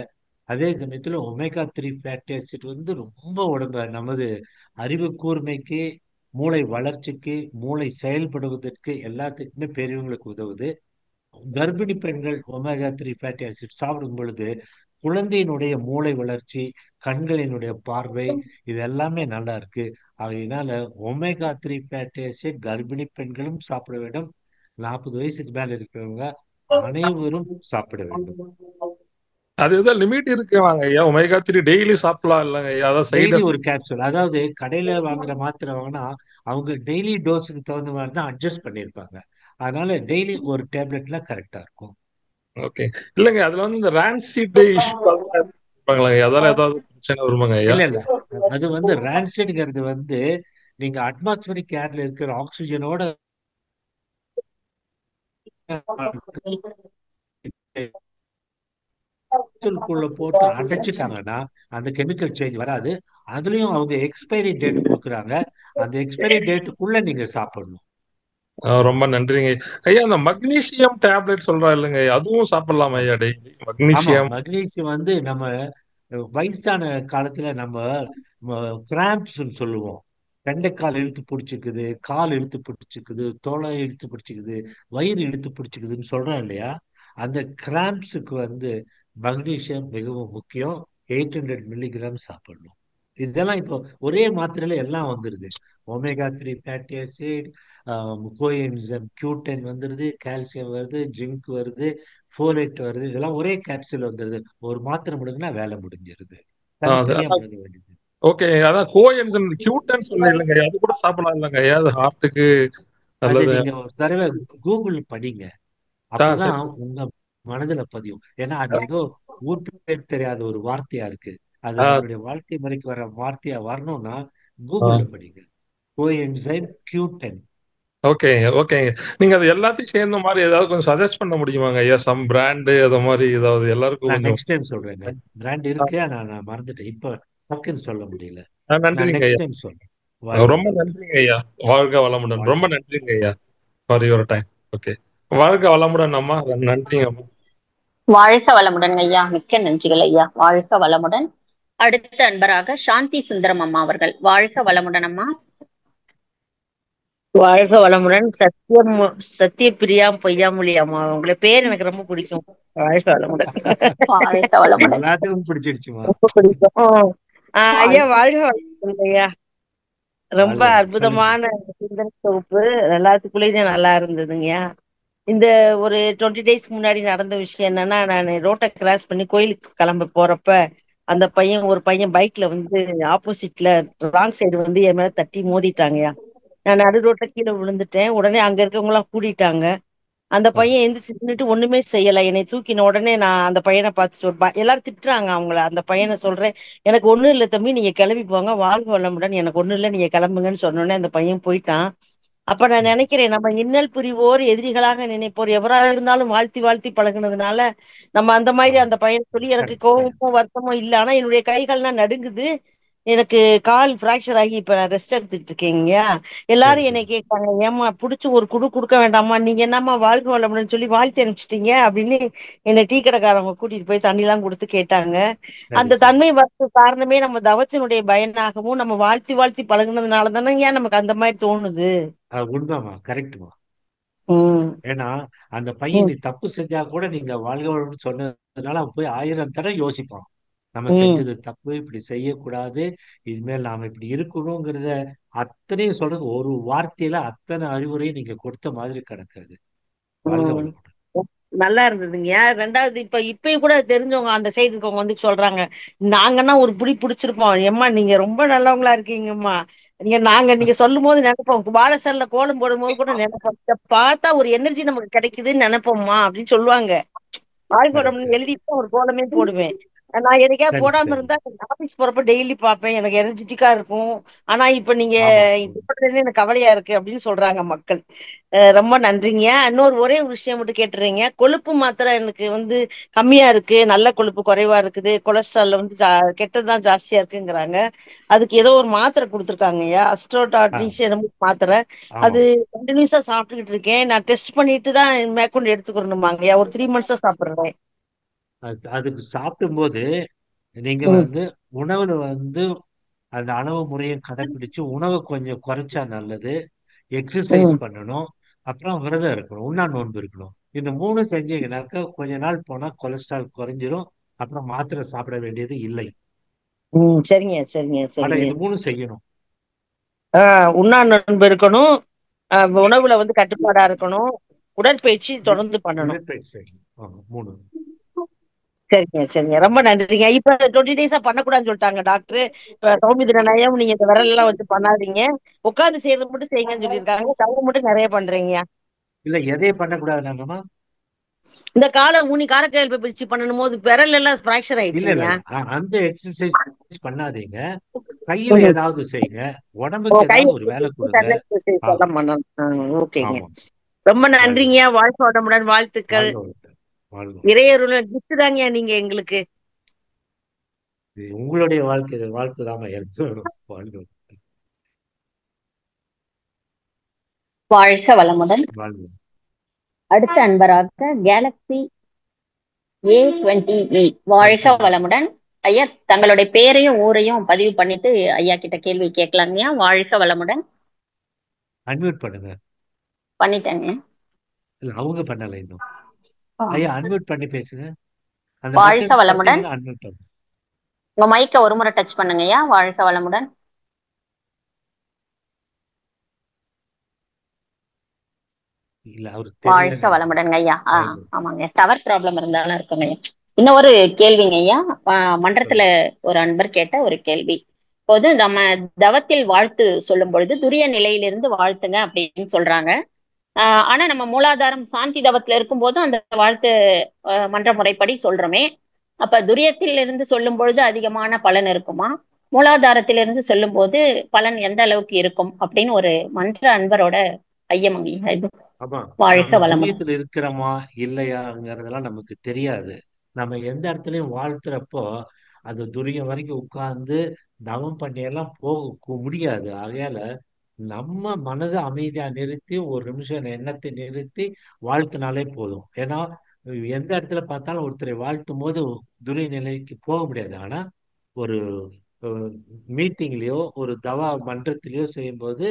அதே சமயத்துல ஒமேகா 3 ஃபேட்டி ஆசிட் வந்து ரொம்ப உடம்ப நமது அறிவு கூர்மைக்கு, மூளை வளர்ச்சிக்கு, மூளை செயல்படுவதற்கு எல்லாத்துக்குமே பெரியவங்களுக்கு உதவுது. கர்ப்பிணி பெண்கள் ஒமேகா 3 ஃபேட்டி ஆசிட் சாப்பிடும் பொழுது குழந்தையினுடைய மூளை வளர்ச்சி, கண்களினுடைய பார்வை, இது எல்லாமே நல்லா இருக்கு. அதனால ஒமேகா 3 ஃபேட்டி ஆசிட் கர்ப்பிணி பெண்களும் சாப்பிட வேண்டும். 40 வயசுக்கு மேல இருக்கிறவங்க அனைவரும் சாப்பிட வேண்டும். அது ஏதோ லிமிட் இருக்குவாங்க ஐயா. ஒமேகா 3 டெய்லி சாப்பிடலாம் இல்லைங்க ஐயா? அதான் சைடு டெய்லி ஒரு எஃபெக்ட். கேப்சூல். அதாவது கடையில வாங்குற மாத்திரை வாங்கினா அவங்க டெய்லி டோஸுக்கு தகுந்த மாதிரி தான் அட்ஜஸ்ட் பண்ணியிருப்பாங்க. அதனால டெய்லி ஒரு டேப்லெட்ல கரெக்டா இருக்கும். ஓகே. இல்லைங்க அதுல வந்து இந்த ரான்சிட் இஷ்யூ அதெல்லாம் இருப்பாங்களா ஐயா? அதெல்லாம் ஏதாவது பிரச்சனை வருமாங்க ஐயா? இல்ல இல்ல, அது வந்து ரான்சிட்ங்கிறது வந்து நீங்க அட்மாஸ்பரிக் ஏர்ல இருக்கிற ஆக்சிஜனோட கேப்சூலுக்குள்ள போட்டு அடைச்சிட்டாங்கன்னா அந்த கெமிக்கல் சேஞ்ச் வராது. அதுலயும் அவங்க எக்ஸ்பைரி டேட் கொடுக்குறாங்க. அந்த எக்ஸ்பைரி டேட்டுக்குள்ள நீங்க சாப்பிடணும். ரொம்ப நன்றிங்க ஐயா. அந்த மக்னீசியம் டேப்லெட் சொல்றா இல்லைங்க ஐயா, அதுவும் சாப்பிடலாமா ஐயா டெய்லி? ஆமா, மக்னீசியம். மக்னீசியம் வந்து நம்ம வயசான காலத்துல நம்ம கிராம்ப்ஸ்ன்னு சொல்லுவோம். கெண்டைக்கால் இழுத்து பிடிச்சிக்குது, கால் இழுத்து பிடிச்சிக்குது, தோலை இழுத்து பிடிச்சிக்குது, வயிறு இழுத்து பிடிச்சிக்குதுன்னு சொல்றோம் இல்லையா. அந்த கிராம்ப்ஸுக்கு வந்து மக்னீசியம் மிகவும் முக்கியம். 800 மில்லிகிராம் சாப்பிடணும். இதெல்லாம் இப்போ ஒரே மாத்திரையில எல்லாம் வந்துருது. Omega 3 fatty acid, coenzyme Q10 வந்துருது, கால்சியம் வருது, ஜிங்க் வருது, ஃபோலேட் வருது. இதெல்லாம் ஒரே கேப்சூல் வந்துருது. ஒரு மாத்திரை முடிஞ்சுனா வேலை முடிஞ்சிருது. தனித்தனியா அதான். முழுங்க வேண்டியது. ஓகே. அதான் கோஎன்சைம் Q10 சொன்னேன் இல்லைங்க ஐயா, அது கூட சாப்பிடலாம் இல்லைங்க ஐயா? அது ஹார்ட்டுக்கு அது நல்லது. நீங்க ஒரு தடவை கூகுள் படிங்க. சரி. அப்பதான் உங்க மனதுல பதியும். ஏன்னா அது ஏதோ ஊர் பேர் தெரியாத ஒரு வார்த்தையா இருக்கு. அது ஆ, நம்மளுடைய வாழ்க்கை முறைக்கு வர வார்த்தையா வரணும்னா ஆ. கூகுள்ல படிங்க. Coenzyme Q10. ஓகே, ஓகேங்க. நீங்க அது எல்லாத்தையும் சேர்ந்த மாதிரி ஏதாவது கொஞ்சம் சஜஸ்ட் பண்ண முடியுமாங்க ஐயா? சம் பிராண்டு அது மாதிரி ஏதாவது எல்லாருக்கும் நான் கொஞ்சம். நெக்ஸ்ட் டைம் சொல்றேங்க. பிராண்ட் ஆ, இருக்கு, ஆனா நான் மறந்துட்டேன். இப்ப டக்குன்னு சொல்ல முடியல. நான் நன்றிங்க நெக்ஸ்ட் ஐயா. டைம் சொல்றேன். வாழ்க ரொம்ப வளமுடன். நன்றிங்க ஐயா. வாழ்க வளமுடன். வாழ்க ரொம்ப நன்றிங்க ஐயா. For your time. ஓகே, வாழ்க வளமுடன் அம்மா. நன்றிங்க அம்மா. வாழ்க வளமுடன் ஐயா, மிக்க நன்றிகள் ஐயா. வாழ்க வளமுடன். அடுத்த அன்பராக சாந்தி சுந்தரம் அம்மா அவர்கள். வாழ்க வளமுடன் அம்மா. வாழ்க வளமுடன். சத்தியபிரியா பொய்யாமொழி அம்மா, உங்களை பேர் எனக்கு ரொம்ப பிடிக்கும். வாழ்க வளமுடன். வாழ்க வளமுடன். எல்லாத்துக்கும் பிடிச்சிடுச்சுமா. ரொம்ப பிடிக்கும். ஐயா வாழ்க வளமுடன் ஐயா. ரொம்ப வாழ்க. சொல்லுங்க. அற்புதமான சிந்தனை தொகுப்பு, எல்லாத்துக்குள்ளேயும் நல்லா இருந்ததுங்கய்யா. இந்த ஒரு 20 டேஸ்க்கு முன்னாடி நடந்த விஷயம் என்னன்னா, நான் ரோட்டை கிராஸ் பண்ணி கோயிலுக்கு கிளம்ப போறப்ப ஒரு பையன் பைக்ல வந்து ஆப்போசிட்ல ராங் சைடு வந்து என் மேல தட்டி மோதிட்டாங்கய்யா. நான் நடு ரோட்ல கீழே விழுந்துட்டேன். உடனே அங்க இருக்கவங்க எல்லாம் கூட்டிட்டாங்க. அந்த ஆ, பையன் எந்திரிச்சு நின்னுட்டு ஒண்ணுமே செய்யல. என்னை தூக்கின உடனே நான் அந்த பையனை பார்த்து எல்லாரும் திட்டுறாங்க அவங்கள. அந்த பையனை சொல்றேன், எனக்கு ஒண்ணும் இல்ல தம்பி, நீங்க கிளம்பி போங்க, வாழ்க வளமுடன், எனக்கு ஒண்ணும் இல்ல, நீங்க கிளம்புங்கன்னு சொன்னோடனே அந்த பையன் போயிட்டான். அப்ப நான் ம். நினைக்கிறேன், நம்ம இன்னல் புரிவோர் எதிரிகளாக நினைப்போர் எவராக இருந்தாலும் வாழ்த்தி வாழ்த்தி பழகுனதுனால நம்ம அந்த மாதிரி ஆமா. அந்த பையனை சொல்லி எனக்கு கரெக்ட், கரெக்ட். கோபமோ வருத்தமோ இல்ல. ஆனா என்னுடைய கைகள்லாம் நடுங்குது. எனக்கு கால் பிராக்சர் ஆகி இப்ப ரெஸ்ட் எடுத்துட்டு இருக்கீங்க. சரி, எல்லாரும் என்னை சரி. கேட்காங்க, ஏமா புடிச்சு ஒரு குடு கொடுக்க வேண்டாமா, நீங்க என்னம்மா வாழ்க வளமுடன் சொல்லி வாழ்த்து அனுப்பிச்சிட்டீங்க அப்படின்னு என்னை டீ கடைக்காரவங்க கூட்டிட்டு போய் தண்ணி எல்லாம் கொடுத்து கேட்டாங்க. சரி, அந்த சரி. தன்மை வரது காரணமே நம்ம தவத்தினுடைய பயனாகவும் நம்ம வாழ்த்தி வாழ்த்தி பழகுனதுனால தானே ஏன் நமக்கு அந்த மாதிரி தோணுது. உண்மைமா, கரெக்ட்மா. உம் ஏன்னா அந்த பையன் உம் நீ தப்பு செஞ்சா கூட நீங்க வாழ்க வளமுடன் சொன்னதுனால அவன் போய் 1000 தடவை யோசிப்பான். நம்ம உம் செஞ்சது தப்பு, இப்படி செய்யக்கூடாது, இனிமேல் நாம இப்படி இருக்கணுங்கிறத அத்தனையும் சொல்றது ஒரு வார்த்தையில அத்தனை அறிவுரையும் நீங்க கொடுத்த மாதிரி கிடக்காது. வாழ்க உம் வளமுடன். நல்லா இருந்ததுங்க. ரெண்டாவது இப்பயும் கூட தெரிஞ்சவங்க அந்த சைடு இருக்கவங்க வந்து சொல்றாங்க, நாங்கன்னா ஒரு புடி பிடிச்சிருப்போம், ஏம்மா நீங்க ரொம்ப நல்லவங்களா இருக்கீங்கம்மா, நீங்க சொல்லும் போது நினைப்போம், வாழைசல்ல கோலம் போடும் போது கூட நினைப்போம், இத பார்த்தா ஒரு எனர்ஜி நமக்கு கிடைக்குதுன்னு நினைப்போம்மா அப்படின்னு சொல்லுவாங்க. கரெக்ட், ஆழ்கடம்னு எழுதிட்டு ஒரு கோலமே போடுவேன். நான் என்னைக்கா சரி, போடாம சரி. இருந்தா ஆபீஸ் போறப்ப டெய்லி பார்ப்பேன், எனக்கு எனர்ஜெட்டிக்கா இருக்கும். ஆனா இப்ப நீங்க ஆமா. போடுறதுல எனக்கு கவலையா இருக்கு அப்படின்னு சொல்றாங்க மக்கள். ரொம்ப நன்றிங்க. ஒரே ஒரு விஷயம் மட்டும் கேட்டுறீங்க. கொழுப்பு மாத்திரை எனக்கு வந்து கம்மியா இருக்கு, நல்ல கொழுப்பு குறைவா இருக்குது, கொலஸ்ட்ரால் வந்து கெட்டதுதான் ஜாஸ்தியா இருக்குங்கிறாங்க. அதுக்கு ஏதோ ஒரு மாத்திரை கொடுத்துருக்காங்கய்யா, ஆ, அஸ்ட்ரோடானிஸ் மாத்திரை. ஆமா. அது கண்டினியூஸா சாப்பிட்டுக்கிட்டு இருக்கேன். நான் டெஸ்ட் பண்ணிட்டு தான் மேற்கொண்டு எடுத்துக்கணுமாங்கய்யா. ஒரு 3 மந்த்ஸா சாப்பிடுறேன். அதுக்கு சாப்பிடும்போது நீங்க ம் வந்து உணவுல வந்து அந்த அளவு முறையை கடைப்பிடிச்சு உணவை கொஞ்சம் குறைச்சா நல்லது. எக்ஸசைஸ் ம் பண்ணணும். அப்புறம் விரதம் இருக்கணும். உண்ணா நோன்பு இருக்கணும். இந்த மூணு செஞ்சீங்கன்னாக்கா கொஞ்ச நாள் போனா கொலஸ்ட்ரால் குறைஞ்சிரும். அப்புறம் மாத்திரை சாப்பிட வேண்டியது இல்லை. சரிங்க சரிங்க ஆனா சரிங்க. இது மூணு செய்யணும். உண்ணா நோன்பு இருக்கணும். உணவுல வந்து கட்டுப்பாடா இருக்கணும். உடற்பயிற்சி உ- தொடர்ந்து பண்ணணும். உடற்பயிற்சி செய்யணும். ஆமா, மூணு. சரிங்க சரிங்க, ரொம்ப நன்றிங்க. இப்ப 20 டேஸா பண்ணக்கூடாதுன்னு சொல்லிட்டாங்க டாக்டர். இப்ப சௌமித்திர நயம் நீங்க இந்த விரல் எல்லாம் வச்சு பண்ணாதீங்க, உட்கார்ந்து செய்யறது மட்டும் செய்யுங்கன்னு சொல்லியிருக்காங்க. தவிர மட்டும் நிறைய பண்றீங்க. இல்ல எதையும் பண்ணக்கூடாது நாங்கம்மா. இந்த காலை ஊனி காரைக்கால் பயிற்சி பண்ணணும் போது விரல் எல்லாம் பிராக்சர் இல்ல இல்ல ஆயிடுச்சுங்க. இல்ல அந்த எக்ஸசைஸ் பண்ணாதீங்க. கையில ம். ஏதாவது செய்யுங்க. உடம்புக்கு கை ஏதாவது ஒரு வேலை கொடுங்க. ஆ, எல்லாம் பண்ணணும். ஓகேங்க. ஆமா. ரொம்ப வாழ்க நன்றிங்க. வாழ்க வளமுடன். வாழ்த்துக்கள். வாழ்க வளமுடன். வாழ்க வளமுடன். இறையருள் கிஃப்ட் தாங்க நீங்க எங்களுக்கு. இது உங்களுடைய வாழ்க்கை தான் எனக்கு வேணும். வாழ்க வளமுடன். வாழ்க வளமுடன். வாழ்க வளமுடன். அடுத்த அன்பராக கேலக்ஸி A20E. வாழ்க வளமுடன் ஐயா. தங்களுடைய பேரையும் ஊரையும் பதிவு பண்ணிட்டு ஐயா கிட்ட கேள்வி கேட்கலாங்கய்யா. வாழ்க வளமுடன். அன்மியூட் பண்ணுங்க. பண்ணிட்டேங்க. இல்ல அவங்க பண்ணல இன்னும். ஆ. ஐயா அன்மியூட் பண்ணி பேசுங்க. அந்த வாழ்க பட்டன் வளமுடன். தொட்டீங்கன்னா அன்மியூட் பண்ணுங்க. உங்க மைக்க ஒரு முறை டச் பண்ணுங்கய்யா. வாழ்க வளமுடன். இல்ல அவரு வாழ்க தெரியலன்னு நினைக்கிறேன். வளமுடன் ஐயா. வாழ்க வளமுடன். ஆமாங்க, டவர் ப்ராப்ளம் இருந்தாலும் இருக்குங்க ஐயா. இன்னும் ஒரு கேள்விங்க ஐயா. மன்றத்துல சொல்லுங்க. ஒரு அன்பர் கேட்ட ஒரு கேள்வி. இப்போது நம்ம தவத்தில் வாழ்த்து சொல்லும் பொழுது துரிய நிலையிலிருந்து வாழ்த்துங்க அப்படின்னு சொல்றாங்க. ஆனா நம்ம மூலாதாரம் சாந்தி தவத்துல இருக்கும்போது அந்த வாழ்த்து மன்ற முறைப்படி சொல்றோமே. அப்ப துரியத்திலிருந்து சொல்லும் பொழுது அதிகமான பலன் இருக்குமா, மூலாதாரத்திலிருந்து சொல்லும் போது பலன் எந்த அளவுக்கு இருக்கும் அப்படின்னு ஒரு மன்ற அன்பரோட ஐயமங்க இது. ஆமா, வாழ்க நம்ம வளமுடன். துரியத்துல இருக்கிறோமா இல்லையாங்கிறதெல்லாம் நமக்கு தெரியாது. நம்ம எந்த இடத்துலயும் வாழ்த்துறப்போ அது துரியம் வரைக்கும் உட்கார்ந்து தவம் பண்ணி எல்லாம் போக முடியாது. ஆகையால நம்ம மனதை அமைதியா நிறுத்தி ஒரு நிமிஷம் எண்ணத்தை நிறுத்தி வாழ்த்தினாலே போதும். ஏன்னா எந்த இடத்துல பார்த்தாலும் ஒருத்தரை வாழ்த்தும் போது துரிய நிலைக்கு போக முடியாது. ஆனா ஒரு மீட்டிங்லயோ ஒரு தவா மன்றத்திலயோ செய்யும்போது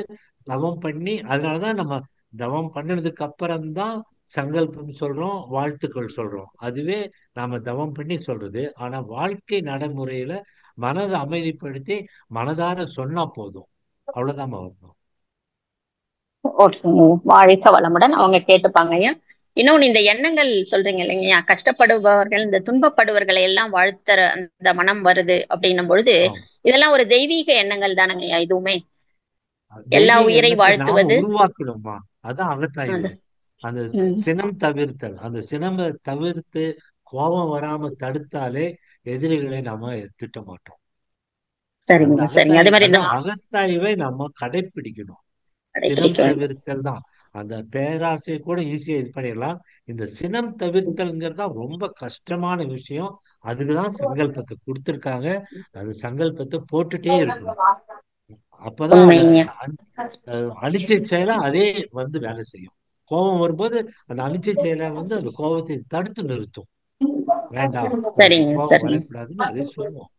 தவம் பண்ணி, அதனாலதான் நம்ம தவம் பண்ணினதுக்கு அப்புறம்தான் சங்கல்பம் சொல்றோம், வாழ்த்துக்கள் சொல்றோம். அதுவே நாம தவம் பண்ணி சொல்றது. ஆனா வாழ்க்கை நடைமுறையில மனதை அமைதிப்படுத்தி மனதார சொன்னா போதும். அவ்வளவுதான் வரணும். ஓகேங்க, வாழ்க வளமுடன். அவங்க கேட்டுப்பாங்க ஐயா. இன்னொன்னு, இந்த எண்ணங்கள் சொல்றீங்க இல்லைங்கய்யா, கஷ்டப்படுபவர்கள், இந்த துன்பப்படுவர்களை எல்லாம் வாழ்த்துற அந்த மனம் வருது அப்படின்னும் பொழுது, இதெல்லாம் ஒரு தெய்வீக எண்ணங்கள் தானங்கய்யா இதுவுமே? எல்லா தெய்வீக உயிரை எண்ணத்தை நாம வாழ்த்துவது. உருவாக்கணுமா? அதான் அகத்தாய்வு. அந்த சினம் தவிர்த்தல், அந்த சினமை தவிர்த்து கோபம் வராம தடுத்தாலே எதிரிகளை நாம திட்ட மாட்டோம். சரிங்க சரிங்க. அதே மாதிரி அதான் அகத்தாய்வை நம்ம கடைபிடிக்கணும். சினம் தவிர்த்தல் தான். அந்த பேராசையை கூட ஈஸியா இது பண்ணிடலாம். இந்த சினம் தவிர்த்தல்ங்கிறதா ரொம்ப கஷ்டமான விஷயம். அதுக்குதான் சங்கல்பத்தை கொடுத்திருக்காங்க. அது சங்கல்பத்தை போட்டுட்டே இருக்கணும். அப்பதான் அனிச்சை செயலா அதே வந்து வேலை செய்யும். கோபம் வரும்போது அந்த அனிச்சை செயலை வந்து அந்த கோபத்தை தடுத்து நிறுத்தும். வேண்டாம், கோபம் வரக்கூடாதுன்னு அதே சொல்லுவோம்.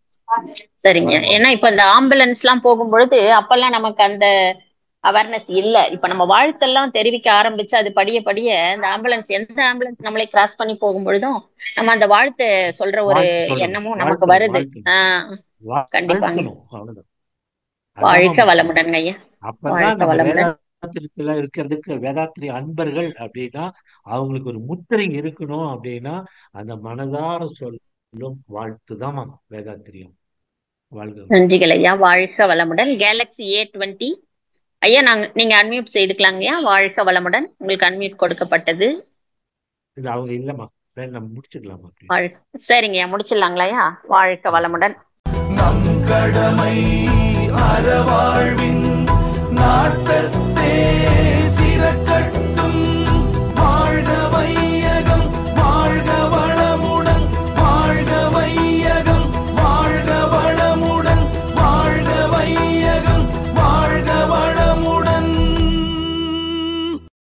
சரிங்க. ஏன்னா இப்ப இந்த ஆம்புலன்ஸ் எல்லாம் போகும்பொழுது அப்பெல்லாம் நமக்கு அந்த அவேர்னஸ் இல்ல. இப்ப நம்ம வாழ்த்தெல்லாம் தெரிவிக்க ஆரம்பிச்சு அது படிய படிய இந்த ஆம்புலன்ஸ், எந்த ஆம்புலன்ஸ் நம்மளை கிராஸ் பண்ணி போகும்பொழுதும் நம்ம அந்த வாழ்த்து சொல்ற ஒரு எண்ணமும் நமக்கு வருது. கண்டிப்பாங்க. வாழ்க வளமுடன் ஐயா. அப்பதான் நம்ம வேதாத்திரத்துல இருக்கிறதுக்கு வேதாத்திரி அன்பர்கள் அப்படின்னா அவங்களுக்கு ஒரு முத்திரை இருக்கணும். அப்படின்னா அந்த மனதார சொல்லும் வாழ்த்துதான் வேதாத்திரியம். நன்றிகள் ஐயா. வாழ்க வளமுடன். கேலக்ஸி A20 ஐயா, நீங்க அன்மியூட் செய்துக்கலாங்க ஐயா. வாழ்க வளமுடன். உங்களுக்கு அன்மியூட் கொடுக்கப்பட்டது. அவங்க இல்லம்மா, நம்ம முடிச்சுக்கலாமா? சரிங்க ஐயா, முடிச்சிடலாங்களா ஐயா? வாழ்க வளமுடன். நம் கடமை அறவாழ்வின் நாட்டத்தே